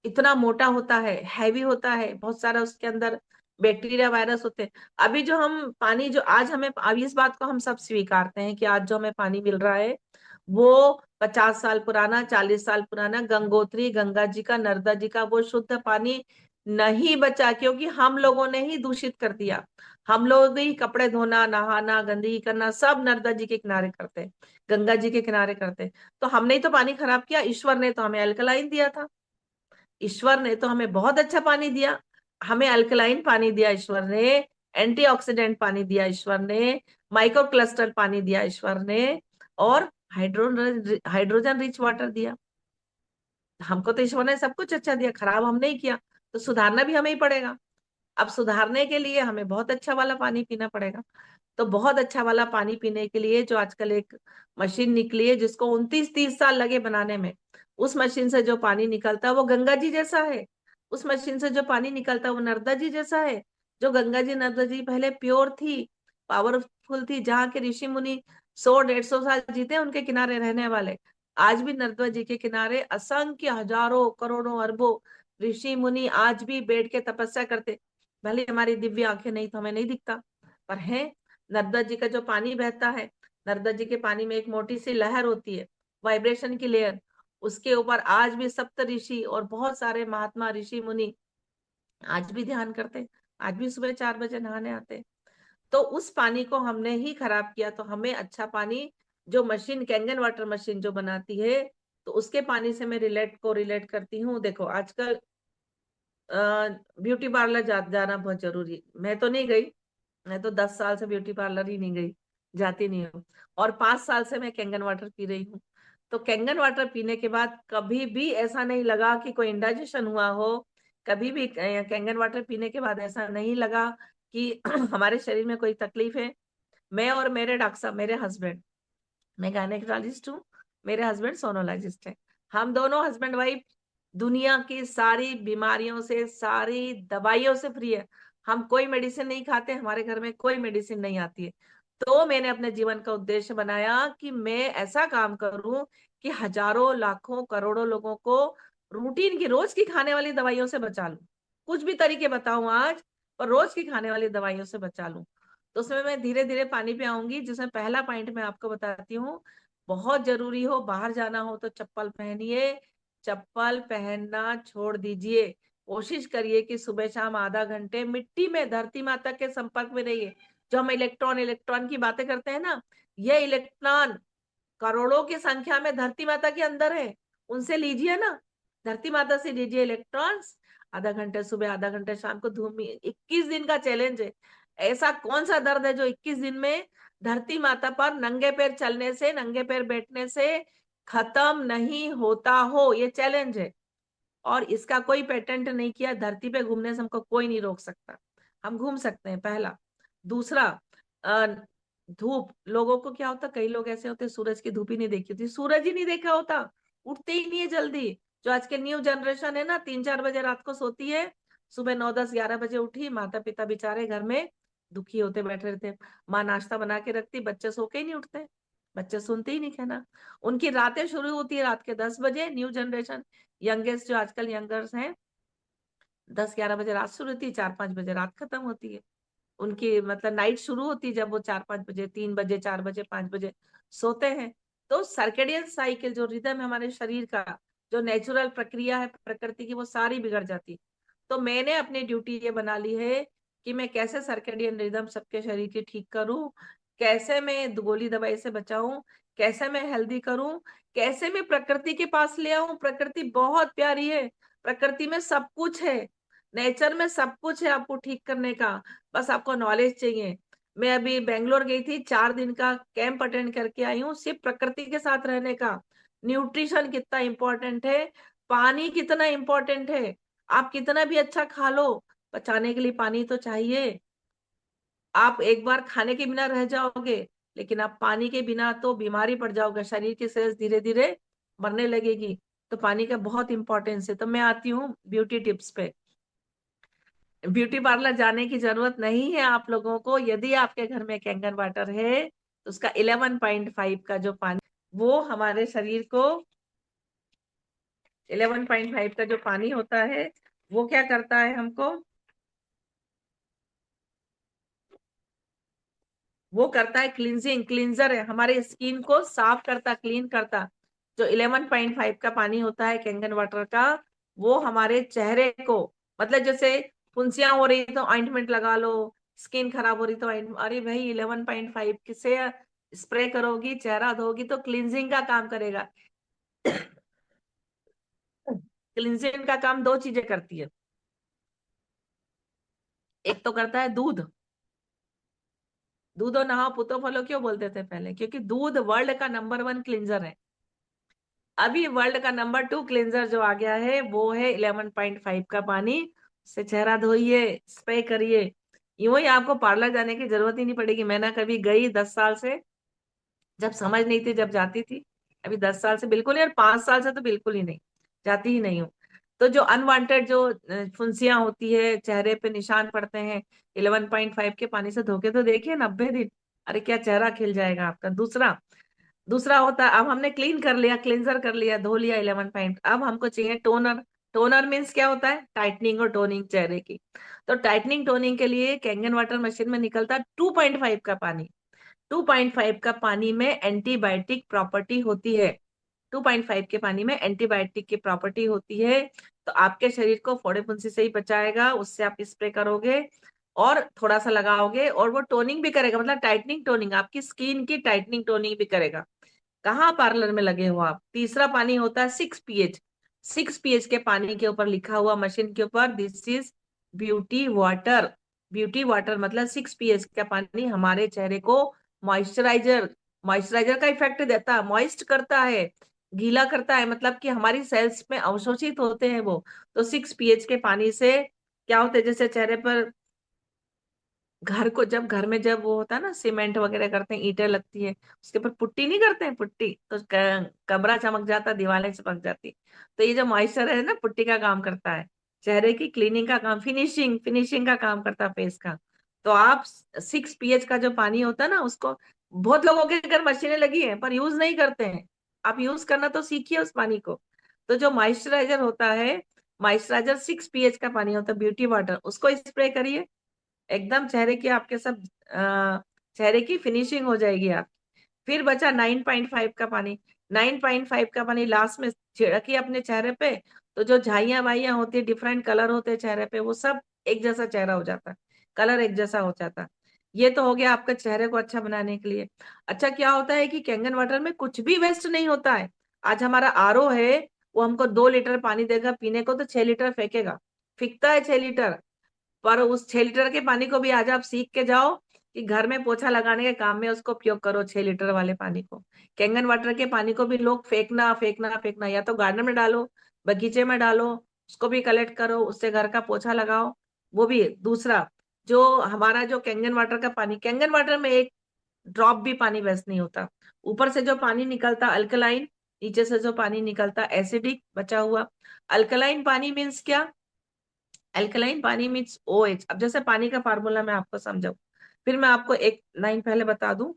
Speaker 1: इतना मोटा होता है, हैवी होता है, बहुत सारा उसके अंदर बैक्टीरिया, वायरस होते हैं। अभी जो हम पानी, जो आज हमें, अभी इस बात को हम सब स्वीकारते हैं कि आज जो हमें पानी मिल रहा है, वो 50 साल पुराना, 40 साल पुराना गंगोत्री, गंगा जी का, नर्मदा जी का वो शुद्ध पानी नहीं बचा, क्योंकि हम लोगों ने ही दूषित कर दिया। हम लोग ही कपड़े धोना, नहाना, गंदगी करना सब नर्मदा जी के किनारे करते हैं, गंगा जी के किनारे करते हैं। तो हमने ही तो पानी खराब किया, ईश्वर ने तो हमें अल्कलाइन दिया था। ईश्वर ने तो हमें बहुत अच्छा पानी दिया, हमें अल्कलाइन पानी दिया ईश्वर ने, एंटीऑक्सीडेंट पानी दिया ईश्वर ने, माइक्रो क्लस्टर पानी दिया ईश्वर ने, और हाइड्रोजन रिच वाटर दिया। हमको तो ईश्वर ने सब कुछ अच्छा दिया, खराब हमने ही किया, तो सुधारना भी हमें ही पड़ेगा। अब सुधारने के लिए हमें बहुत अच्छा वाला पानी पीना पड़ेगा। तो बहुत अच्छा वाला पानी पीने के लिए जो आजकल एक मशीन निकली है, जिसको 29-30 साल लगे बनाने में, उस मशीन से जो पानी निकलता है वो गंगा जी जैसा है। उस मशीन से जो पानी निकलता है वो नर्मदा जी जैसा है। जो गंगा जी नर्मदा जी पहले प्योर थी, पावरफुल थी, जहाँ के ऋषि मुनि 100-150 साल जीते उनके किनारे रहने वाले, आज भी नर्मदा जी के किनारे असंख्य हजारों करोड़ों अरबों ऋषि मुनि आज भी बैठ के तपस्या करते। भले हमारी दिव्य आंखें नहीं तो हमें नहीं दिखता, पर है। नर्मदा जी का जो पानी बहता है, नर्मदा जी के पानी में एक मोटी सी लहर होती है, वाइब्रेशन की लेयर, उसके ऊपर आज भी सप्त ऋषि और बहुत सारे महात्मा ऋषि मुनि आज भी ध्यान करते, आज भी सुबह 4 बजे नहाने आते। तो उस पानी को हमने ही खराब किया, तो हमें अच्छा पानी, जो मशीन कैंगन वाटर मशीन जो बनाती है, तो उसके पानी से मैं रिलेट करती हूँ। देखो आजकल ब्यूटी पार्लर जाना बहुत जरूरी, मैं तो नहीं गई, मैं तो 10 साल से ब्यूटी पार्लर ही नहीं गई, जाती नहीं हूँ। और 5 साल से मैं कैंगन वाटर पी रही हूँ। तो कैंगन वाटर पीने के बाद कभी भी ऐसा नहीं लगा कि कोई इंडाइजेशन हुआ हो। कभी भी कैंगन वाटर पीने के बाद ऐसा नहीं लगा कि हमारे शरीर में कोई तकलीफ है। मैं और मेरे डॉक्टर साहब, मेरे हस्बैंड, मैं गायनेकोलॉजिस्ट हूँ, मेरे हस्बैंड सोनोलॉजिस्ट है। हम दोनों हस्बैंड वाइफ दुनिया की सारी बीमारियों से, सारी दवाइयों से फ्री है। हम कोई मेडिसिन नहीं खाते, हमारे घर में कोई मेडिसिन नहीं आती है। तो मैंने अपने जीवन का उद्देश्य बनाया कि मैं ऐसा काम करूं कि हजारों लाखों करोड़ों लोगों को रूटीन की रोज की खाने वाली दवाइयों से बचा लूं। कुछ भी तरीके बताऊं आज, पर रोज की खाने वाली दवाइयों से बचा लूं। तो उसमें मैं धीरे धीरे पानी पे आऊंगी, जिसमें पहला पॉइंट मैं आपको बताती हूँ। बहुत जरूरी हो, बाहर जाना हो तो चप्पल पहनिए, चप्पल पहनना छोड़ दीजिए। कोशिश करिए कि सुबह शाम आधा घंटे मिट्टी में, धरती माता के संपर्क में रहिए। जो हम इलेक्ट्रॉन इलेक्ट्रॉन की बातें करते हैं ना, ये इलेक्ट्रॉन करोड़ों की संख्या में धरती माता के अंदर है, उनसे लीजिए ना, धरती माता से लीजिए इलेक्ट्रॉन्स। आधा घंटे सुबह, आधा घंटे शाम को घूमिए। 21 दिन का चैलेंज है। ऐसा कौन सा दर्द है जो 21 दिन में धरती माता पर नंगे पैर चलने से, नंगे पैर बैठने से खत्म नहीं होता हो? ये चैलेंज है। और इसका कोई पेटेंट नहीं किया, धरती पे घूमने से हमको कोई नहीं रोक सकता। हम घूम सकते हैं, पहला। दूसरा, अ, धूप, लोगों को क्या होता, कई लोग ऐसे होते सूरज की धूप ही नहीं देखी होती, सूरज ही नहीं देखा होता, उठते ही नहीं है जल्दी। जो आज के न्यू जनरेशन है ना, 3-4 बजे रात को सोती है, सुबह 9-10-11 बजे उठी, माता पिता बेचारे घर में दुखी होते बैठे रहते। माँ नाश्ता बना के रखती, बच्चे सो के ही नहीं उठते, बच्चे सुनते ही नहीं कहना। उनकी रातें शुरू होती है रात के 10 बजे, न्यू जनरेशन, यंगेस्ट जो आजकल यंगर्स हैं, 10-11 बजे रात शुरू होती है, 4-5 बजे रात खत्म होती है उनकी। मतलब नाइट शुरू होती है जब वो 4-5 बजे, 3 बजे, 4 बजे, 5 बजे सोते हैं। तो सर्केडियन साइकिल, जो रिदम है हमारे शरीर का, जो नेचुरल प्रक्रिया है प्रकृति की, वो सारी बिगड़ जाती है। तो मैंने अपनी ड्यूटी ये बना ली है कि मैं कैसे सर्केडियन रिदम सबके शरीर की ठीक करूं, कैसे मैं गोली दवाई से बचाऊं, कैसे मैं हेल्दी करूं, कैसे मैं प्रकृति के पास ले आऊं। प्रकृति बहुत प्यारी है, प्रकृति में सब कुछ है, नेचर में सब कुछ है आपको ठीक करने का, बस आपको नॉलेज चाहिए। मैं अभी बेंगलोर गई थी, 4 दिन का कैंप अटेंड करके आई हूँ, सिर्फ प्रकृति के साथ रहने का। न्यूट्रिशन कितना इंपॉर्टेंट है, पानी कितना इंपॉर्टेंट है। आप कितना भी अच्छा खा लो, पचाने के लिए पानी तो चाहिए। आप एक बार खाने के बिना रह जाओगे, लेकिन आप पानी के बिना तो बीमारी पड़ जाओगे, शरीर की सेल्स धीरे धीरे मरने लगेगी। तो पानी का बहुत इंपॉर्टेंस है। तो मैं आती हूँ ब्यूटी टिप्स पे। ब्यूटी पार्लर जाने की जरूरत नहीं है आप लोगों को, यदि आपके घर में कैंगन वाटर है तो उसका 11.5 का जो पानी, वो हमारे शरीर को, 11.5 का जो पानी होता है, वो क्या करता है हमको, वो करता है क्लींजिंग, क्लींजर है, हमारे स्किन को साफ करता, क्लीन करता। जो 11.5 का पानी होता है कैंगन वाटर का, वो हमारे चेहरे को, मतलब जैसे फुंसियां हो रही तो ऑइंटमेंट लगा लो, स्किन खराब हो रही तो अरे भाई 11.5 से स्प्रे करोगी, चेहरा धोगी तो क्लींजिंग का काम करेगा। क्लींजिंग का काम दो चीजें करती है। एक तो करता है दूध, दूधो नहाओ पुतो फलो क्यों बोलते थे पहले, क्योंकि दूध वर्ल्ड का नंबर 1 क्लींजर है। अभी वर्ल्ड का नंबर 2 क्लींजर जो आ गया है वो है 11.5 का पानी। उससे चेहरा धोइए, स्प्रे करिए। यूं ही आपको पार्लर जाने की जरूरत ही नहीं पड़ेगी। मैं ना कभी गई 10 साल से, जब समझ नहीं थी जब जाती थी। अभी 10 साल से बिल्कुल नहीं, और 5 साल से तो बिल्कुल ही नहीं, जाती ही नहीं हूँ। तो जो अनवांटेड जो फुंसियां होती है, चेहरे पे निशान पड़ते हैं, 11.5 के पानी से धोके तो देखिए 90 दिन। अरे क्या चेहरा खिल जाएगा आपका। दूसरा दूसरा होता है, अब हमने क्लीन कर लिया, क्लींजर कर लिया, धो लिया 11 पॉइंट, अब हमको चाहिए टोनर। टोनर मीन्स क्या होता है? टाइटनिंग और टोनिंग चेहरे की। तो टाइटनिंग टोनिंग के लिए कैंगन वाटर मशीन में निकलता है 2.5 का पानी। 2.5 का पानी में एंटीबायोटिक प्रॉपर्टी होती है। 2.5 के पानी में एंटीबायोटिक की प्रॉपर्टी होती है। तो आपके शरीर को फोड़े फुंसी से ही बचाएगा, उससे आप स्प्रे करोगे और थोड़ा सा लगाओगे, और वो टोनिंग भी करेगा, मतलब टाइटनिंग टोनिंग, आपकी स्किन की टाइटनिंग टोनिंग भी करेगा। कहाँ पार्लर में लगे हो आप। तीसरा पानी होता है 6 pH। 6 pH के पानी के ऊपर लिखा हुआ मशीन के ऊपर, this is beauty water. Beauty water मतलब 6 pH का पानी हमारे चेहरे को मॉइस्चराइजर मॉइस्चराइजर का इफेक्ट देता है, मॉइस्ट करता है, गीला करता है, मतलब कि हमारी सेल्स में अवशोषित होते हैं वो। तो 6 pH के पानी से क्या होता है, जैसे चेहरे पर घर को जब घर में जब वो होता है ना, सीमेंट वगैरह करते हैं, ईंटें लगती है, उसके ऊपर पुट्टी नहीं करते हैं, पुट्टी तो कमरा चमक जाता, दीवारें चमक जाती। तो ये जो मॉइस्चर है ना, पुट्टी का काम करता है, चेहरे की क्लीनिंग का काम, फिनिशिंग फिनिशिंग का काम करता है फेस का। तो आप 6 pH का जो पानी होता है ना, उसको बहुत लोगों के घर मशीनें लगी हैं पर यूज नहीं करते हैं। आप यूज करना तो सीखिए उस पानी को। तो जो मॉइस्चराइजर होता है, मॉइस्चराइजर 6 pH का पानी होता है, ब्यूटी वाटर, उसको स्प्रे करिए। एकदम चेहरे की आपके सब चेहरे की फिनिशिंग हो जाएगी आप। फिर बचा 9.5 का पानी। 9.5 का पानी लास्ट में छिड़की अपने चेहरे पे, तो जो झाइयां वाइयां होती है, डिफरेंट कलर होते हैं चेहरे पे, वो सब एक जैसा चेहरा हो जाता है, कलर एक जैसा हो जाता है। ये तो हो गया आपके चेहरे को अच्छा बनाने के लिए। अच्छा, क्या होता है कि कैंगन वाटर में कुछ भी वेस्ट नहीं होता है। आज हमारा आरओ है, वो हमको 2 लीटर पानी देगा पीने को, तो 6 लीटर फेंकेगा, फेंकता है 6 लीटर। पर उस 6 लीटर के पानी को भी आज आप सीख के जाओ कि घर में पोछा लगाने के काम में उसको उपयोग करो, 6 लीटर वाले पानी को। कैंगन वाटर के पानी को भी लोग फेंकना फेंकना फेंकना, या तो गार्डन में डालो, बगीचे में डालो, उसको भी कलेक्ट करो, उससे घर का पोछा लगाओ। वो भी दूसरा, जो हमारा जो कैंगन वाटर का पानी, कैंगन वाटर में एक ड्रॉप भी पानी वेस्ट नहीं होता। ऊपर से जो पानी निकलता अल्कलाइन, नीचे से जो पानी निकलता एसिडिक बचा हुआ। अल्कलाइन पानी मीन्स क्या? अल्कलाइन पानी मीन्स OH। अब जैसे पानी का फार्मूला मैं आपको समझाऊं, फिर मैं आपको एक लाइन पहले बता दूं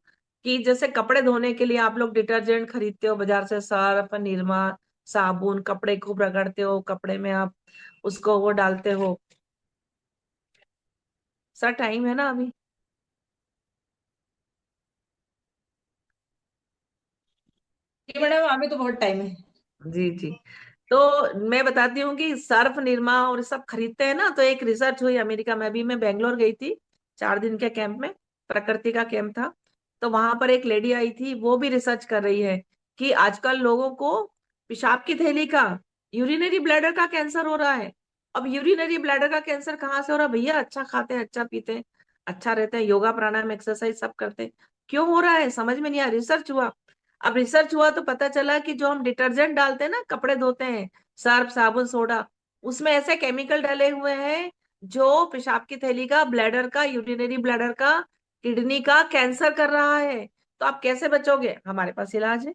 Speaker 1: कि जैसे कपड़े धोने के लिए आप लोग डिटर्जेंट खरीदते हो बाजार से, सर्फ, निरमा, साबुन, कपड़े खूब रगड़ते हो, कपड़े में आप उसको वो डालते हो। सर टाइम है ना अभी?
Speaker 2: जी मैडम, अभी तो बहुत टाइम है।
Speaker 1: जी जी। तो मैं बताती हूँ कि सर्फ, निरमा और सब खरीदते हैं ना, तो एक रिसर्च हुई अमेरिका में। अभी मैं बेंगलोर गई थी 4 दिन के कैंप में, प्रकृति का कैंप था। तो वहां पर एक लेडी आई थी, वो भी रिसर्च कर रही है कि आजकल लोगों को पेशाब की थैली का, यूरिनरी ब्लैडर का कैंसर हो रहा है। अब यूरिनरी ब्लैडर का कैंसर कहाँ से हो रहा है भैया? अच्छा खाते हैं, अच्छा पीते हैं, अच्छा रहते हैं, योगा प्राणायाम एक्सरसाइज सब करते हैं, क्यों हो रहा है समझ में नहीं आया। रिसर्च हुआ। अब रिसर्च हुआ तो पता चला कि जो हम डिटर्जेंट डालते हैं ना, कपड़े धोते हैं, सर्फ, साबुन, सोडा, उसमें ऐसे केमिकल डले हुए हैं जो पेशाब की थैली का, ब्लैडर का, यूरिनरी ब्लैडर का, किडनी का कैंसर कर रहा है। तो आप कैसे बचोगे? हमारे पास इलाज है।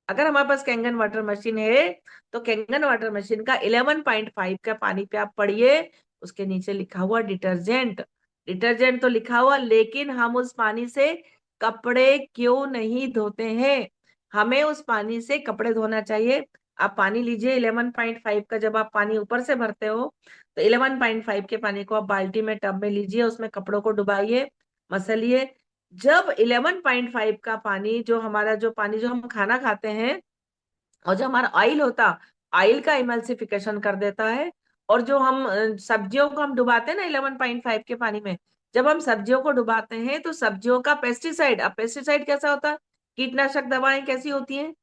Speaker 1: अगर हमारे पास कैंगन वाटर मशीन है, तो कैंगन वाटर मशीन का 11.5 का पानी पे आप पढ़िए, उसके नीचे लिखा हुआ डिटर्जेंट। डिटर्जेंट तो लिखा हुआ, लेकिन हम उस पानी से कपड़े क्यों नहीं धोते हैं? हमें उस पानी से कपड़े धोना चाहिए। आप पानी लीजिए 11.5 का, जब आप पानी ऊपर से भरते हो तो 11.5 के पानी को आप बाल्टी में, टब में लीजिए, उसमें कपड़ों को डुबाइए, मसलिए। जब 11.5 का पानी, जो हमारा जो पानी जो हम खाना खाते हैं और जो हमारा ऑयल होता, ऑयल का इमल्सिफिकेशन कर देता है। और जो हम सब्जियों को हम डुबाते हैं ना 11.5 के पानी में, जब हम सब्जियों को डुबाते हैं तो सब्जियों का पेस्टिसाइड, अब पेस्टिसाइड कैसा होता है? कीटनाशक दवाएं कैसी होती हैं?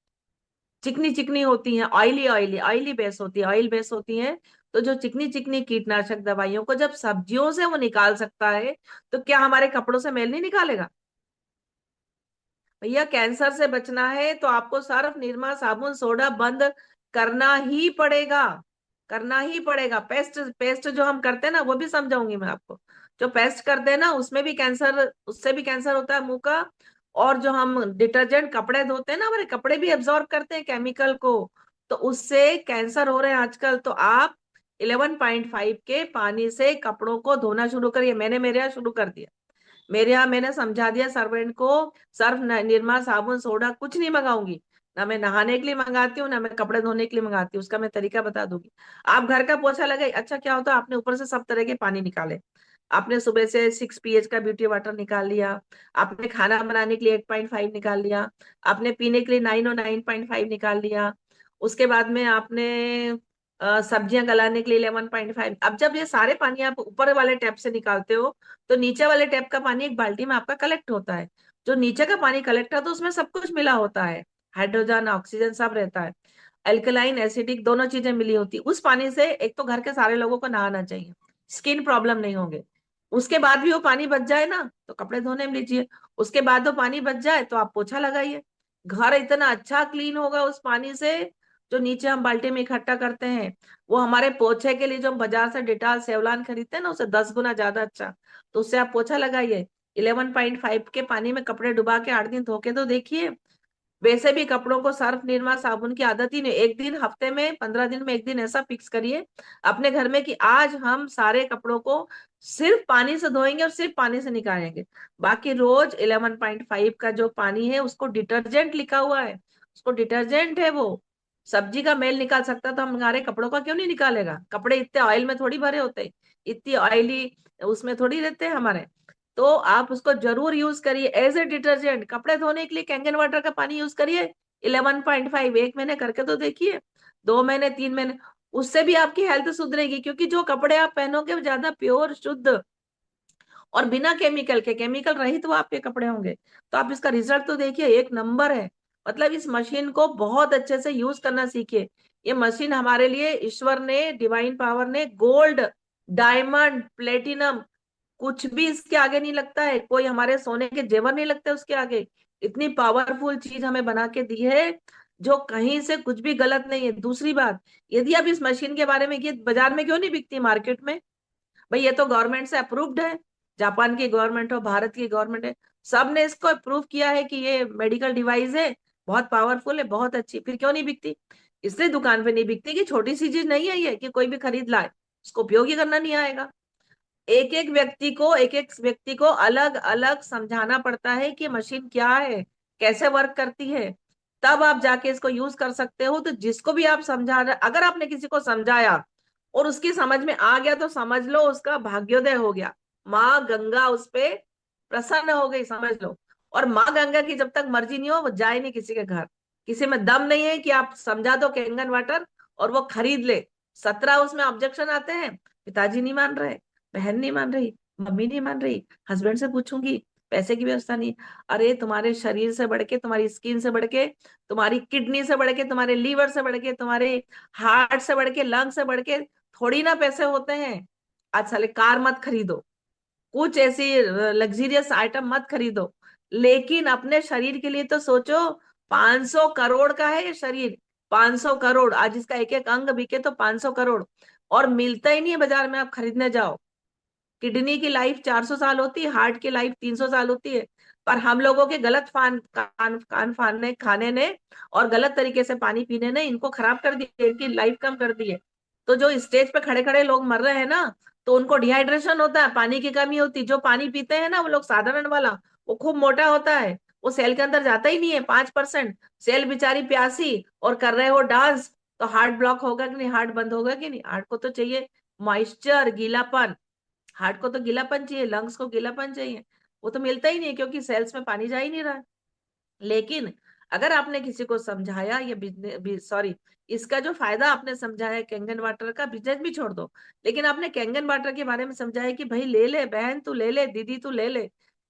Speaker 1: चिकनी चिकनी होती हैं, ऑयली ऑयली ऑयली बेस होती है, ऑयल बेस होती हैं। तो जो चिकनी चिकनी कीटनाशक दवाइयों को जब सब्जियों से वो निकाल सकता है, तो क्या हमारे कपड़ों से मैल नहीं निकालेगा? भैया कैंसर से बचना है तो आपको सर्फ निरमा साबुन सोडा बंद करना ही पड़ेगा, करना ही पड़ेगा। पेस्ट पेस्ट जो हम करते हैं ना, वो भी समझाऊंगी मैं आपको। जो पेस्ट करते हैं ना, उसमें भी कैंसर, उससे भी कैंसर होता है मुंह का। और जो हम डिटर्जेंट कपड़े धोते हैं ना, हमारे कपड़े भी एब्जॉर्ब करते हैं केमिकल को, तो उससे कैंसर हो रहे हैं आजकल। तो आप 11.5 के पानी से कपड़ों को धोना शुरू करिए। मैंने मेरे यहाँ शुरू कर दिया। मेरे यहाँ मैंने समझा दिया सर्वेंट को, सर्फ निरमा साबुन सोडा कुछ नहीं मंगाऊंगी। ना मैं नहाने के लिए मंगाती हूँ, ना मैं कपड़े धोने के लिए मंगाती हूँ। उसका मैं तरीका बता दूंगी। आप घर का पोछा लगाए, अच्छा क्या होता है, आपने ऊपर से सब तरह के पानी निकाले। आपने सुबह से 6 pH का ब्यूटी वाटर निकाल लिया। आपने खाना बनाने के लिए 8.5 निकाल लिया। आपने पीने के लिए 9 और 9.5 निकाल लिया। उसके बाद में आपने सब्जियां गलाने के लिए 11.5। अब जब ये सारे पानी आप ऊपर वाले टैप से निकालते हो, तो नीचे वाले टैप का पानी एक बाल्टी में आपका कलेक्ट होता है। जो नीचे का पानी कलेक्ट है, तो उसमें सब कुछ मिला होता है, हाइड्रोजन ऑक्सीजन सब रहता है। अल्कलाइन एसिडिक दोनों चीजें मिली होती है। उस पानी से एक तो घर के सारे लोगों को नहाना चाहिए, स्किन प्रॉब्लम नहीं होंगे। उसके बाद भी वो पानी बच जाए ना, तो कपड़े धोने में लीजिए। उसके बाद वो पानी बच जाए तो आप पोछा लगाइए। घर इतना अच्छा क्लीन होगा उस पानी से। जो नीचे हम बाल्टी में इकट्ठा करते हैं, वो हमारे पोछे के लिए जो हम बाजार से डिटॉल सेवलान खरीदते हैं ना, उससे 10 गुना ज्यादा अच्छा। तो उससे आप पोछा लगाइए। 11.5 के पानी में कपड़े डुबा के 8 दिन धो के तो देखिए। वैसे भी कपड़ों को सर्फ निरमा साबुन की आदत ही नहीं। एक दिन हफ्ते में, 15 दिन में एक दिन ऐसा फिक्स करिए अपने घर में कि आज हम सारे कपड़ों को सिर्फ पानी से धोएंगे और सिर्फ पानी से निकालेंगे। बाकी रोज 11.5 का जो पानी है, उसको डिटर्जेंट लिखा हुआ है, उसको डिटर्जेंट है वो। सब्जी का मेल निकाल सकता तो हमारे कपड़ों का क्यों नहीं निकालेगा? कपड़े इतने ऑयल में थोड़ी भरे होते हैं, इतनी ऑयली उसमें थोड़ी रहते हैं हमारे। तो आप उसको जरूर यूज करिए एज ए डिटर्जेंट। कपड़े धोने के लिए कैंगन वाटर का पानी यूज करिए 11.5। 1 महीने करके तो देखिए, 2 महीने 3 महीने, उससे भी आपकी हेल्थ सुधरेगी। क्योंकि जो कपड़े आप पहनोगे वो ज्यादा प्योर शुद्ध और बिना केमिकल के, केमिकल रहित वो आपके कपड़े होंगे। तो आप इसका रिजल्ट तो देखिए, एक नंबर है। मतलब इस मशीन को बहुत अच्छे से यूज करना सीखिए। ये मशीन हमारे लिए ईश्वर ने, डिवाइन पावर ने गोल्ड, डायमंड, प्लेटिनम, कुछ भी इसके आगे नहीं लगता है। कोई हमारे सोने के जेवर नहीं लगते उसके आगे। इतनी पावरफुल चीज हमें बना के दी है, जो कहीं से कुछ भी गलत नहीं है। दूसरी बात, यदि आप इस मशीन के बारे में, ये बाजार में क्यों नहीं बिकती मार्केट में? भाई ये तो गवर्नमेंट से अप्रूव्ड है। जापान की गवर्नमेंट हो, भारत की गवर्नमेंट है, सब ने इसको अप्रूव किया है कि ये मेडिकल डिवाइस है, बहुत पावरफुल है, बहुत अच्छी। फिर क्यों नहीं बिकती? इसलिए दुकान पे नहीं बिकती कि छोटी सी चीज नहीं है ये कि कोई भी खरीद लाए, उसको उपयोग ही करना नहीं आएगा। एक एक व्यक्ति को अलग अलग समझाना पड़ता है कि मशीन क्या है, कैसे वर्क करती है। तब आप जाके इसको यूज कर सकते हो। तो जिसको भी आप समझा रहे, अगर आपने किसी को समझाया और उसकी समझ में आ गया, तो समझ लो उसका भाग्योदय हो गया। माँ गंगा उस पे प्रसन्न हो गई, समझ लो। और माँ गंगा की जब तक मर्जी नहीं हो, वो जाए नहीं किसी के घर। किसी में दम नहीं है कि आप समझा दो कैंगन वाटर और वो खरीद ले। 17 उसमें ऑब्जेक्शन आते हैं। पिताजी नहीं मान रहे, बहन नहीं मान रही, मम्मी नहीं मान रही, हस्बैंड से पूछूंगी, पैसे की व्यवस्था नहीं। अरे तुम्हारे शरीर से बढ़ के, तुम्हारी स्किन से बढ़ के, तुम्हारी किडनी से बढ़ के, तुम्हारे लीवर से बढ़ के, तुम्हारे हार्ट से बढ़ के, लंग से बढ़ के थोड़ी ना पैसे होते हैं। आज साले कार मत खरीदो, कुछ ऐसी लग्जरियस आइटम मत खरीदो, लेकिन अपने शरीर के लिए तो सोचो। 500 करोड़ का है ये शरीर। 500 करोड़, आज इसका एक एक अंग बिके तो 500 करोड़। और मिलता ही नहीं है बाजार में, आप खरीदने जाओ। किडनी की लाइफ 400 साल होती है, हार्ट की लाइफ 300 साल होती है। पर हम लोगों के गलत कान फानने खाने ने और गलत तरीके से पानी पीने ने इनको खराब कर दिया, इनकी लाइफ कम कर दी है। तो जो स्टेज पे खड़े खड़े लोग मर रहे हैं ना, तो उनको डिहाइड्रेशन होता है, पानी की कमी होती है। जो पानी पीते हैं ना वो लोग, साधारण वाला, वो खूब मोटा होता है, वो सेल के अंदर जाता ही नहीं है 5%। सेल बेचारी प्यासी और कर रहे हो डांस, तो हार्ट ब्लॉक होगा कि नहीं, हार्ट बंद होगा कि नहीं? हार्ट को तो चाहिए मॉइस्चर, गीलापन। हार्ट को तो गीलापन चाहिए, लंग्स को गीलापन चाहिए। वो तो मिलता ही नहीं है, क्योंकि सेल्स में पानी जा ही नहीं रहा है। लेकिन अगर आपने किसी को समझाया, ये बिजनेस, सॉरी, इसका जो फायदा आपने समझाया कैंगन वाटर का, बिजनेस भी छोड़ दो, लेकिन आपने कैंगन वाटर के बारे में समझाया कि भाई ले ले बहन, तू ले ले, दीदी तू ले ले,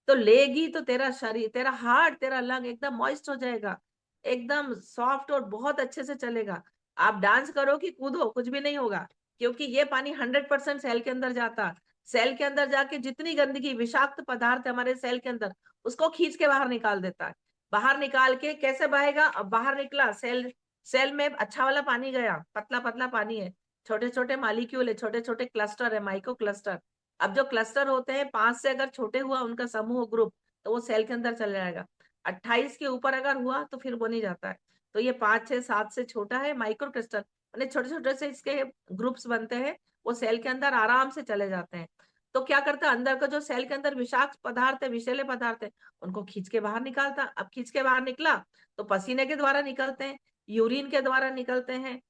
Speaker 1: तो लेगी तो तेरा शरीर, तेरा हार्ट, तेरा लंग एकदम मॉइस्ट हो जाएगा, एकदम सॉफ्ट और बहुत अच्छे से चलेगा। आप डांस करो कि कूदो, कुछ भी नहीं होगा। क्योंकि ये पानी 100% सेल के अंदर जाता। सेल के अंदर जाके जितनी गंदगी, विषाक्त पदार्थ है हमारे सेल के अंदर, उसको खींच के बाहर निकाल देता है। बाहर निकाल के कैसे बहेगा, अब बाहर निकला, सेल सेल में अच्छा वाला पानी गया, पतला पतला पानी है, छोटे छोटे मालिक्यूल है, छोटे छोटे क्लस्टर है, माइक्रो क्लस्टर। अब जो क्लस्टर होते हैं 5 से अगर छोटे हुआ उनका समूह ग्रुप, तो वो सेल के अंदर चले जाएगा। 28 के ऊपर अगर हुआ तो फिर वो नहीं जाता है। तो ये 5 6 7 से छोटा है माइक्रो क्लस्टर, यानी छोटे छोटे से इसके ग्रुप्स बनते हैं, वो सेल के अंदर आराम से चले जाते हैं। तो क्या करता है, अंदर का जो सेल के अंदर विषाक्त पदार्थ है, विषैले पदार्थ है, उनको खींच के बाहर निकालता। अब खींच के बाहर निकला तो पसीने के द्वारा निकलते हैं, यूरिन के द्वारा निकलते हैं,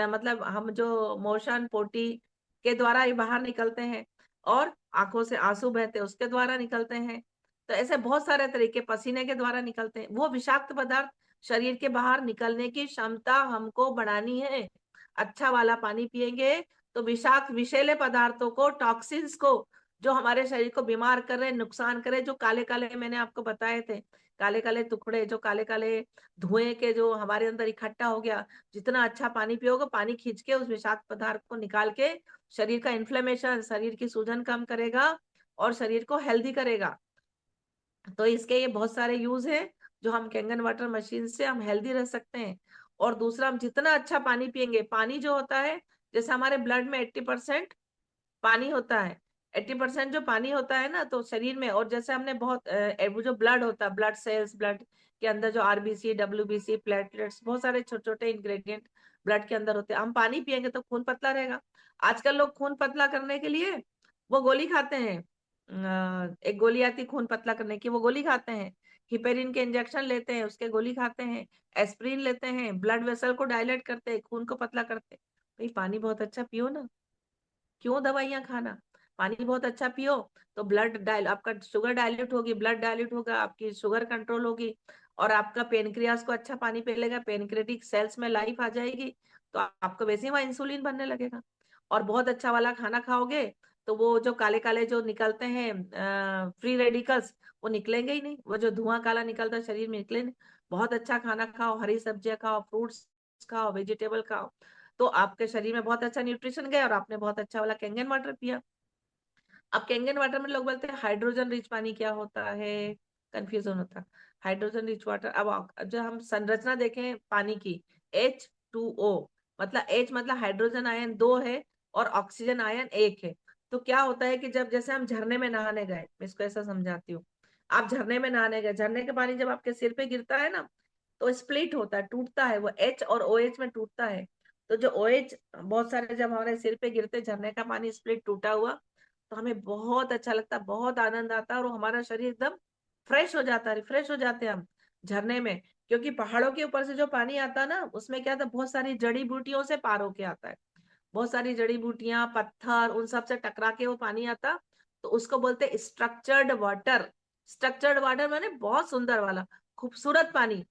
Speaker 1: मतलब हम जो मोशन पोटी के द्वारा ही बाहर निकलते हैं, और आंखों से आंसू बहते हैं उसके द्वारा निकलते हैं। तो ऐसे बहुत सारे तरीके पसीने के द्वारा निकलते हैं। वो विषाक्त पदार्थ शरीर के बाहर निकलने की क्षमता हमको बढ़ानी है। अच्छा वाला पानी पिएंगे तो विषाक्त विषैले पदार्थों को, टॉक्सिन्स को, जो हमारे शरीर को बीमार कर रहे, नुकसान करे, जो काले काले मैंने आपको बताए थे, काले काले टुकड़े, जो काले काले धुएं के जो हमारे अंदर इकट्ठा हो गया, जितना अच्छा पानी पियोगे, पानी खींच के उस विषाक्त पदार्थ को निकाल के शरीर का इन्फ्लेमेशन, शरीर की सूजन कम करेगा और शरीर को हेल्दी करेगा। तो इसके ये बहुत सारे यूज है, जो हम कैंगन वाटर मशीन से हम हेल्दी रह सकते हैं। और दूसरा, हम जितना अच्छा पानी पियेंगे, पानी जो होता है, जैसे हमारे ब्लड में 80% पानी होता है, 80% जो पानी होता है ना, तो शरीर में, और जैसे हमने बहुत वो जो ब्लड होता है, ब्लड सेल्स, ब्लड के अंदर जो आरबीसी, डब्ल्यूबीसी, प्लेटलेट्स, बहुत सारे छोटे छोटे इंग्रेडिएंट ब्लड के अंदर होते हैं। हम पानी पियेंगे तो खून पतला रहेगा। आजकल लोग खून पतला करने के लिए वो गोली खाते हैं, एक गोली आती है खून पतला करने की, वो गोली खाते हैं, हिपेरिन के इंजेक्शन लेते हैं, उसके गोली खाते हैं, एस्प्रिन लेते हैं, ब्लड वेसल को डायलेट करते हैं, खून को पतला करते हैं। भाई पानी बहुत अच्छा पियो ना, क्यों दवाइयां खाना। पानी बहुत अच्छा पियो तो ब्लड डायल, आपका शुगर डायल्यूट होगी, ब्लड डायल्यूट होगा, आपकी शुगर कंट्रोल होगी, और आपका पेनक्रियास को अच्छा पानी पिलेगा, पेनक्रेटिक सेल्स में लाइफ आ जाएगी, तो आपको वैसे ही वहां इंसुलिन बनने लगेगा। और बहुत अच्छा वाला खाना खाओगे तो वो जो काले काले जो निकलते हैं फ्री रेडिकल्स, वो निकलेंगे ही नहीं, वो जो धुआं काला निकलता है शरीर में निकले नहीं। बहुत अच्छा खाना खाओ, हरी सब्जियां खाओ, फ्रूट्स खाओ, वेजिटेबल खाओ, तो आपके शरीर में बहुत अच्छा न्यूट्रिशन गया और आपने बहुत अच्छा वाला कैंगन वाटर पिया। अब कैंगन वाटर में लोग बोलते हैं हाइड्रोजन रिच पानी, क्या होता है, कंफ्यूजन होता है। हाइड्रोजन रिच वाटर, अब जब हम संरचना देखें पानी की, H2O, मतलब H मतलब हाइड्रोजन आयन 2 है और ऑक्सीजन आयन 1 है। तो क्या होता है कि जब जैसे हम झरने में नहाने गए, मैं इसको ऐसा समझाती हूँ, आप झरने में नहाने गए, झरने का पानी जब आपके सिर पे गिरता है ना, तो स्प्लिट होता है, टूटता है, वो H और OH में टूटता है। तो जो OH बहुत सारे जब हमारे सिर पे गिरते, झरने का पानी स्प्लिट टूटा हुआ, तो हमें बहुत अच्छा लगता है, बहुत आनंद आता है, और हमारा शरीर एकदम फ्रेश हो जाता है, रिफ्रेश हो जाते हैं हम झरने में। क्योंकि पहाड़ों के ऊपर से जो पानी आता है ना, उसमें क्या था, बहुत सारी जड़ी बूटियों से पार होके आता है, बहुत सारी जड़ी बूटियां, पत्थर, उन सब से टकरा के वो पानी आता, तो उसको बोलते हैं स्ट्रक्चर्ड वाटर। स्ट्रक्चर्ड वाटर माने बहुत सुंदर वाला, खूबसूरत पानी।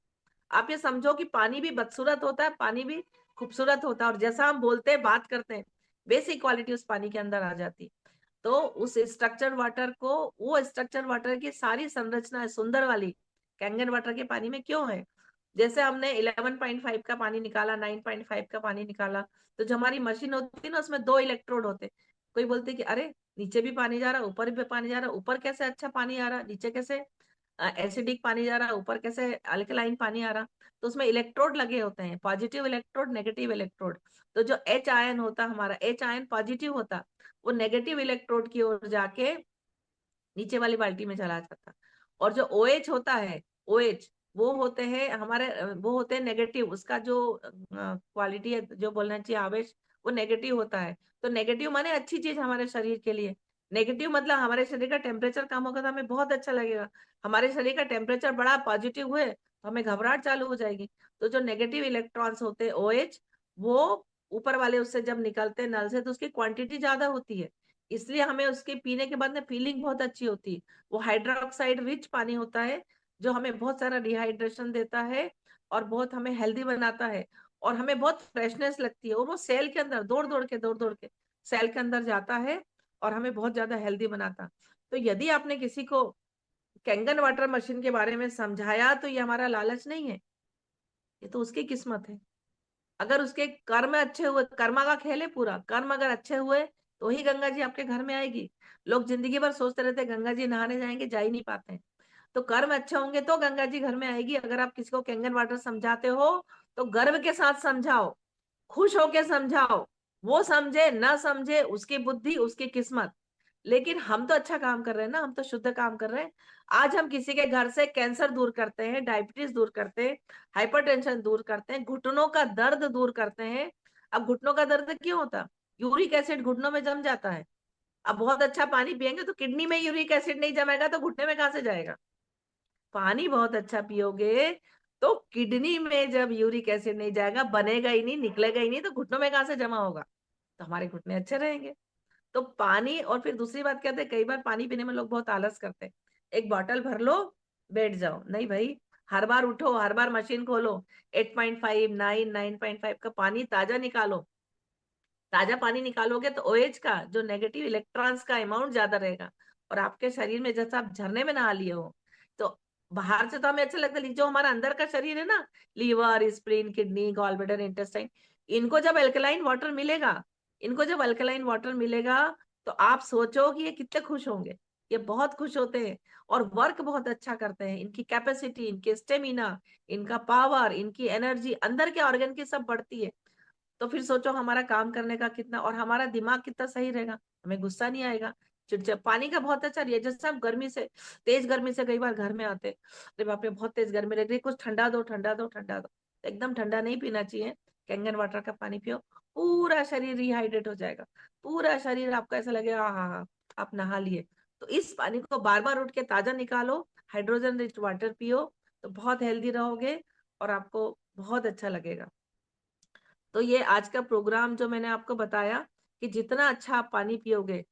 Speaker 1: आप ये समझो कि पानी भी बदसूरत होता है, पानी भी खूबसूरत होता है, और जैसा हम बोलते हैं, बात करते हैं, बेसिक क्वालिटी उस पानी के अंदर आ जाती है। तो उस स्ट्रक्चर वाटर को, वो स्ट्रक्चर वाटर की सारी संरचना है सुंदर वाली, कैंगन वाटर के पानी में क्यों है। जैसे हमने 11.5 का पानी निकाला, 9.5 का पानी निकाला, तो जो हमारी मशीन होती है ना, उसमें 2 इलेक्ट्रोड होते। कोई बोलते कि अरे नीचे भी पानी जा रहा, ऊपर भी पानी जा रहा, ऊपर कैसे अच्छा पानी आ रहा, नीचे कैसे एसिडिक पानी जा रहा, ऊपर कैसे अल्कलाइन पानी आ रहा। तो उसमें इलेक्ट्रोड लगे होते हैं, पॉजिटिव इलेक्ट्रोड, नेगेटिव इलेक्ट्रोड। तो जो H आयन होता, हमारा H आयन पॉजिटिव होता, वो नेगेटिव इलेक्ट्रोड की ओर जाके नीचे वाली बाल्टी में चला जाता। और जो OH होता है, OH, वो होते हैं हमारे, वो होते हैं नेगेटिव, उसका जो क्वालिटी है, जो बोलना चाहिए आवेश, वो नेगेटिव होता है। तो नेगेटिव माने अच्छी चीज हमारे शरीर के लिए। नेगेटिव मतलब हमारे शरीर का टेम्परेचर कम होगा तो हमें बहुत अच्छा लगेगा। हमारे शरीर का टेम्परेचर बड़ा पॉजिटिव हुए तो हमें घबराहट चालू हो जाएगी। तो जो नेगेटिव इलेक्ट्रॉन्स होते हैं, OH, वो ऊपर वाले उससे जब निकलते हैं नल से, तो उसकी क्वांटिटी ज्यादा होती है, इसलिए हमें उसके पीने के बाद में फीलिंग बहुत अच्छी होती है। वो हाइड्रोक्साइड रिच पानी होता है, जो हमें बहुत सारा डिहाइड्रेशन देता है और बहुत हमें हेल्दी बनाता है, और हमें बहुत फ्रेशनेस लगती है, और वो सेल के अंदर दौड़ दौड़ के सेल के अंदर जाता है और हमें बहुत ज्यादा हेल्दी बनाता है। तो यदि आपने किसी को कैंगन वाटर मशीन के बारे में समझाया, तो ये हमारा लालच नहीं है, ये तो उसकी किस्मत है। अगर उसके कर्म अच्छे हुए, कर्मा का खेल है पूरा, कर्म अगर अच्छे हुए तो ही गंगा जी आपके घर में आएगी। लोग जिंदगी भर सोचते रहते हैं गंगा जी नहाने जाएंगे, जा ही नहीं पाते हैं। तो कर्म अच्छे होंगे तो गंगा जी घर में आएगी। अगर आप किसी को कैंगन वाटर समझाते हो तो गर्व के साथ समझाओ, खुश होके समझाओ। वो समझे ना समझे उसकी बुद्धि, उसकी किस्मत। लेकिन हम तो अच्छा काम कर रहे हैं ना, हम तो शुद्ध काम कर रहे हैं। आज हम किसी के घर से कैंसर दूर करते हैं, डायबिटीज दूर करते हैं, हाइपरटेंशन दूर करते हैं, घुटनों का दर्द दूर करते हैं। अब घुटनों का दर्द क्यों होता? यूरिक एसिड घुटनों में जम जाता है। अब बहुत अच्छा पानी पियेंगे तो किडनी में यूरिक एसिड नहीं जमेगा तो घुटने में कहां से जाएगा? पानी बहुत अच्छा पियोगे तो किडनी में जब यूरिक एसिड नहीं जाएगा, बनेगा ही नहीं, निकलेगा ही नहीं, तो घुटनों में कहां से जमा होगा? तो हमारे घुटने अच्छे रहेंगे। तो पानी, और फिर दूसरी बात कहते हैं, कई बार पानी पीने में लोग बहुत आलस करते हैं। एक बॉटल भर लो, बैठ जाओ। नहीं भाई, हर बार उठो, हर बार मशीन खोलो, 8.5, 9, 9.5 का पानी ताजा निकालो। ताजा पानी निकालोगे तो ओएच का जो नेगेटिव इलेक्ट्रॉन्स का अमाउंट ज्यादा रहेगा। और आपके शरीर में, जैसा आप झरने में नहा लिए हो, तो बाहर से तो हमें अच्छा लगता है, लेकिन जो हमारा अंदर का शरीर है ना, liver, spleen, kidney, gall bladder, intestine, इनको जब अल्कलाइन वाटर मिलेगा, इनको जब अल्कलाइन वाटर मिलेगा, तो आप सोचो कि ये कितने खुश होंगे। ये बहुत खुश होते हैं और वर्क बहुत अच्छा करते हैं। इनकी कैपेसिटी, इनकी स्टेमिना, इनका पावर, इनकी एनर्जी अंदर के ऑर्गन की सब बढ़ती है। तो फिर सोचो हमारा काम करने का कितना, और हमारा दिमाग कितना सही रहेगा, हमें गुस्सा नहीं आएगा, चिड़चिड़। पानी का बहुत अच्छा रिएक्शन। जैसे हम गर्मी से, तेज गर्मी से कई बार घर में आते, अरे बाप रे बहुत तेज गर्मी लग रही, कुछ ठंडा दो, ठंडा दो, ठंडा दो। एकदम ठंडा नहीं पीना चाहिए। कैंगन वाटर का पानी पियो, पूरा शरीर रिहाइड्रेट हो जाएगा। पूरा शरीर आपका ऐसा लगेगा, हाँ हाँ, आप नहा लिए। तो इस पानी को बार बार उठ के ताजा निकालो, हाइड्रोजन रिच वाटर पियो, तो बहुत हेल्दी रहोगे और आपको बहुत अच्छा लगेगा। तो ये आज का प्रोग्राम जो मैंने आपको बताया, कि जितना अच्छा आप पानी पियोगे।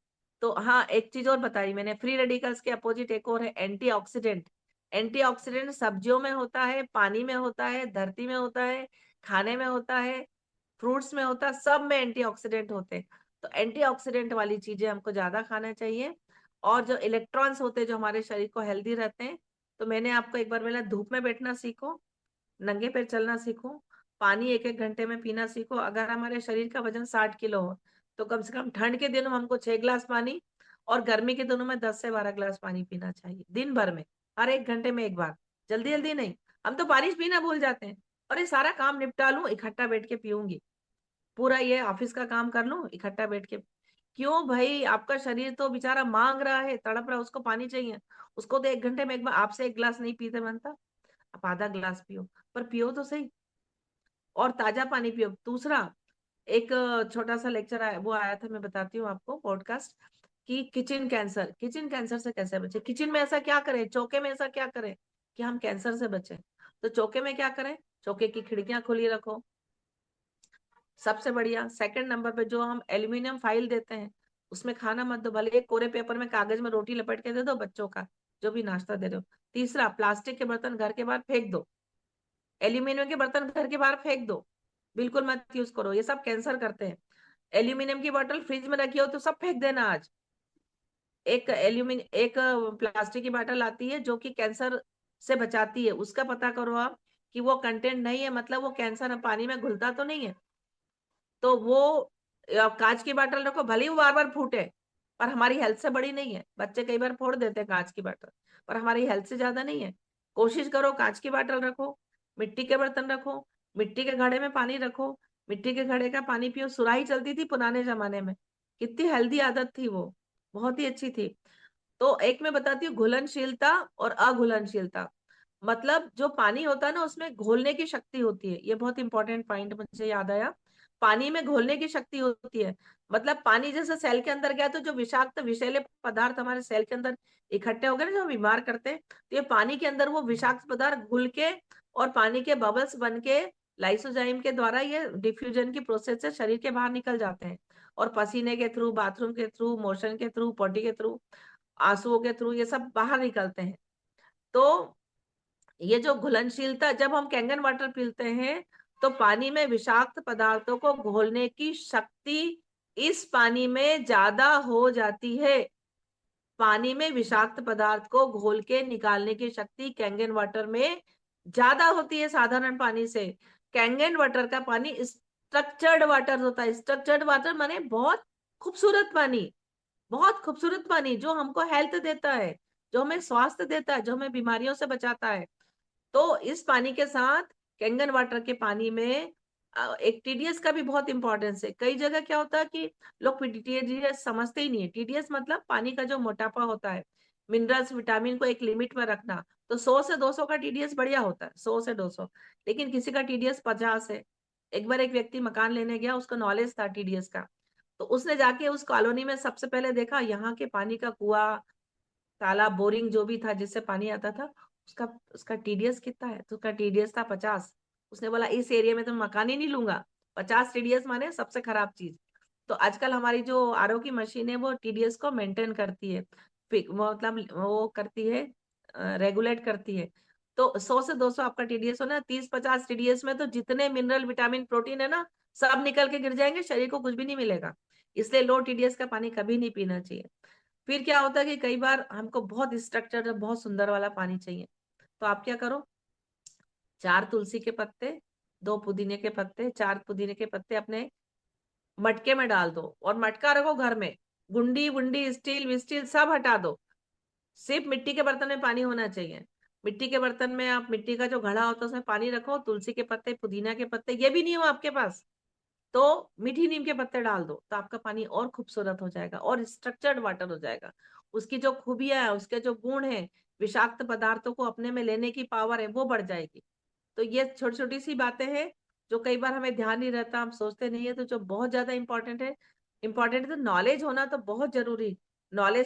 Speaker 1: तो हाँ, एक चीज और बताई मैंने, फ्री रेडिकल्स के अपोजिट एक और है, एंटीऑक्सीडेंट। एंटीऑक्सीडेंट सब्जियों में होता है, पानी में होता है, धरती में होता है, खाने में होता है, फ्रूट्स में होता है, सब में एंटीऑक्सीडेंट होते हैं। तो एंटीऑक्सीडेंट वाली चीजें हमको ज्यादा खाना चाहिए। और जो इलेक्ट्रॉन्स होते हैं जो हमारे शरीर को हेल्दी रहते हैं, तो मैंने आपको एक बार बोला, धूप में बैठना सीखो, नंगे पैर चलना सीखो, पानी एक एक घंटे में पीना सीखो। अगर हमारे शरीर का वजन 60 किलो हो, तो कम से कम ठंड के दिनों में हमको 6 गिलास पानी, और गर्मी के दिनों में 10 से 12 गिलास पानी पीना चाहिए दिन भर में, हर एक घंटे में एक बार। जल्दी जल्दी नहीं, हम तो पानी पीना भूल जाते हैं। और ये सारा काम निपटा लूं, इकट्ठा बैठ के पीऊंगी, पूरा ये ऑफिस का काम कर लूं, इकट्ठा बैठ के। क्यों भाई? आपका शरीर तो बेचारा मांग रहा है, तड़प रहा है, उसको पानी चाहिए। उसको तो एक घंटे में एक बार, आपसे एक गिलास नहीं पीते बनता, आप आधा गिलास पियो, पर पियो तो सही। और ताजा पानी पियो। दूसरा, एक छोटा सा लेक्चर आया, वो आया था, मैं बताती हूँ आपको, पॉडकास्ट, कि किचन कैंसर, किचन कैंसर से कैसे बचे, किचन में ऐसा क्या करें, चौके में ऐसा क्या करें कि हम कैंसर से बचे। तो चौके में क्या करें? चौके की खिड़कियां खुली रखो, सबसे बढ़िया। सेकंड नंबर पे, जो हम एल्यूमिनियम फाइल देते हैं, उसमें खाना मत दो, भले एक कोरे पेपर में कागज में रोटी लपेट के दे दो बच्चों का, जो भी नाश्ता दे रहे हो। तीसरा, प्लास्टिक के बर्तन घर के बाहर फेंक दो, एल्यूमिनियम के बर्तन घर के बाहर फेंक दो, बिल्कुल मत यूज करो, ये सब कैंसर करते हैं। एल्यूमिनियम की बोतल फ्रिज में रखी हो तो सब फेंक देना आज। एक प्लास्टिक की बोतल आती है जो कि कैंसर से बचाती है, उसका पता करो आप, कि वो कंटेंट नहीं है, मतलब वो कैंसर पानी में घुलता तो नहीं है। तो वो कांच की बोतल रखो, भले ही वो बार बार फूटे, पर हमारी हेल्थ से बड़ी नहीं है। बच्चे कई बार फोड़ देते हैं कांच की बोतल, पर हमारी हेल्थ से ज्यादा नहीं है। कोशिश करो कांच की बोतल रखो, मिट्टी के बर्तन रखो, मिट्टी के घड़े में पानी रखो, मिट्टी के घड़े का पानी पियो। सुराही चलती थी पुराने जमाने में, कितनी हेल्दी आदत थी वो, बहुत ही अच्छी थी। तो एक मैं बताती हूँ, घुलनशीलता और अघुलनशीलता। मतलब जो पानी होता है ना, उसमें घोलने की शक्ति होती है, ये बहुत इंपॉर्टेंट पॉइंट मुझे याद आया। पानी में घोलने की शक्ति होती है। मतलब पानी जैसे सेल के अंदर गया तो जो विषाक्त विषैले पदार्थ हमारे सेल के अंदर इकट्ठे हो गए ना, जो बीमार करते हैं, तो ये पानी के अंदर वो विषाक्त पदार्थ घुल के, और पानी के बबल्स बन के, लाइसोजाइम के द्वारा ये डिफ्यूजन की प्रोसेस से शरीर के बाहर निकल जाते हैं। और पसीने के थ्रू, बाथरूम के थ्रू, मोशन के थ्रू, पॉटी के थ्रू, आंसुओं के थ्रू, ये सब बाहर निकलते हैं। तो ये जो घुलनशीलता, जब हम कैंगन वाटर पीते हैं, तो पानी में विषाक्त पदार्थों को घोलने की शक्ति इस पानी में ज्यादा हो जाती है। पानी में विषाक्त पदार्थ को घोल के निकालने की शक्ति कैंगन वाटर में ज्यादा होती है साधारण पानी से। कैंगन वाटर का पानी स्ट्रक्चर्ड वाटर होता है। स्ट्रक्चर्ड वाटर माने बहुत खूबसूरत पानी, बहुत खूबसूरत पानी जो हमको हेल्थ देता है। जो हमें स्वास्थ्य देता है, जो हमें बीमारियों से बचाता है। तो इस पानी के साथ कैंगन वाटर के पानी में एक टीडीएस का भी बहुत इंपॉर्टेंस है। कई जगह क्या होता है कि लोग टीडीएस समझते ही नहीं है। टीडीएस मतलब पानी का जो मोटापा होता है, मिनरल्स विटामिन को एक लिमिट में रखना। तो 100 से 200 का टीडीएस बढ़िया होता है, 100 से 200। लेकिन किसी का टीडीएस 50 है। एक बार एक व्यक्ति मकान लेने गया, उसको नॉलेज था टीडीएस का। तो उसने जाके उस कॉलोनी में सबसे पहले देखा यहाँ के पानी का कुआं, तालाब, बोरिंग जो भी था जिससे पानी आता था, उसका उसका टीडीएस कितना है, तो उसका टीडीएस था 50। उसने बोला इस एरिया में तो मैं मकान ही नहीं लूंगा। 50 टीडीएस माने सबसे खराब चीज। तो आजकल हमारी जो आरओ की मशीन है वो टीडीएस को मेंटेन करती है, मतलब वो करती है, रेगुलेट करती है। तो 100 से 200 आपका टीडीएस हो ना, 30-50 टीडीएस में तो जितने मिनरल विटामिन प्रोटीन है ना, सब निकल के गिर जाएंगे, शरीर को कुछ भी नहीं मिलेगा। इसलिए लो टीडीएस का पानी कभी नहीं पीना चाहिए। फिर क्या होता है कि कई बार हमको बहुत स्ट्रक्चर्ड, बहुत सुंदर वाला पानी चाहिए। तो आप क्या करो, 4 तुलसी के पत्ते, 2 पुदीने के पत्ते, 4 पुदीने के पत्ते अपने मटके में डाल दो, और मटका रखो घर में। गुंडी वुंडी, स्टील विस्टील सब हटा दो। सिर्फ मिट्टी के बर्तन में पानी होना चाहिए। मिट्टी के बर्तन में आप मिट्टी का जो घड़ा होता है उसमें पानी रखो, तुलसी के पत्ते, पुदीना के पत्ते, ये भी नहीं हो आपके पास तो मीठी नीम के पत्ते डाल दो, तो आपका पानी और खूबसूरत हो जाएगा और स्ट्रक्चर्ड वाटर हो जाएगा। उसकी जो खूबियां है, उसके जो गुण है, विषाक्त पदार्थों को अपने में लेने की पावर है, वो बढ़ जाएगी। तो ये छोटी छोटी सी बातें हैं जो कई बार हमें ध्यान नहीं रहता, हम सोचते नहीं है, तो जो बहुत ज्यादा इंपॉर्टेंट है। इंपॉर्टेंट तो नॉलेज होना तो बहुत जरूरी। नॉलेज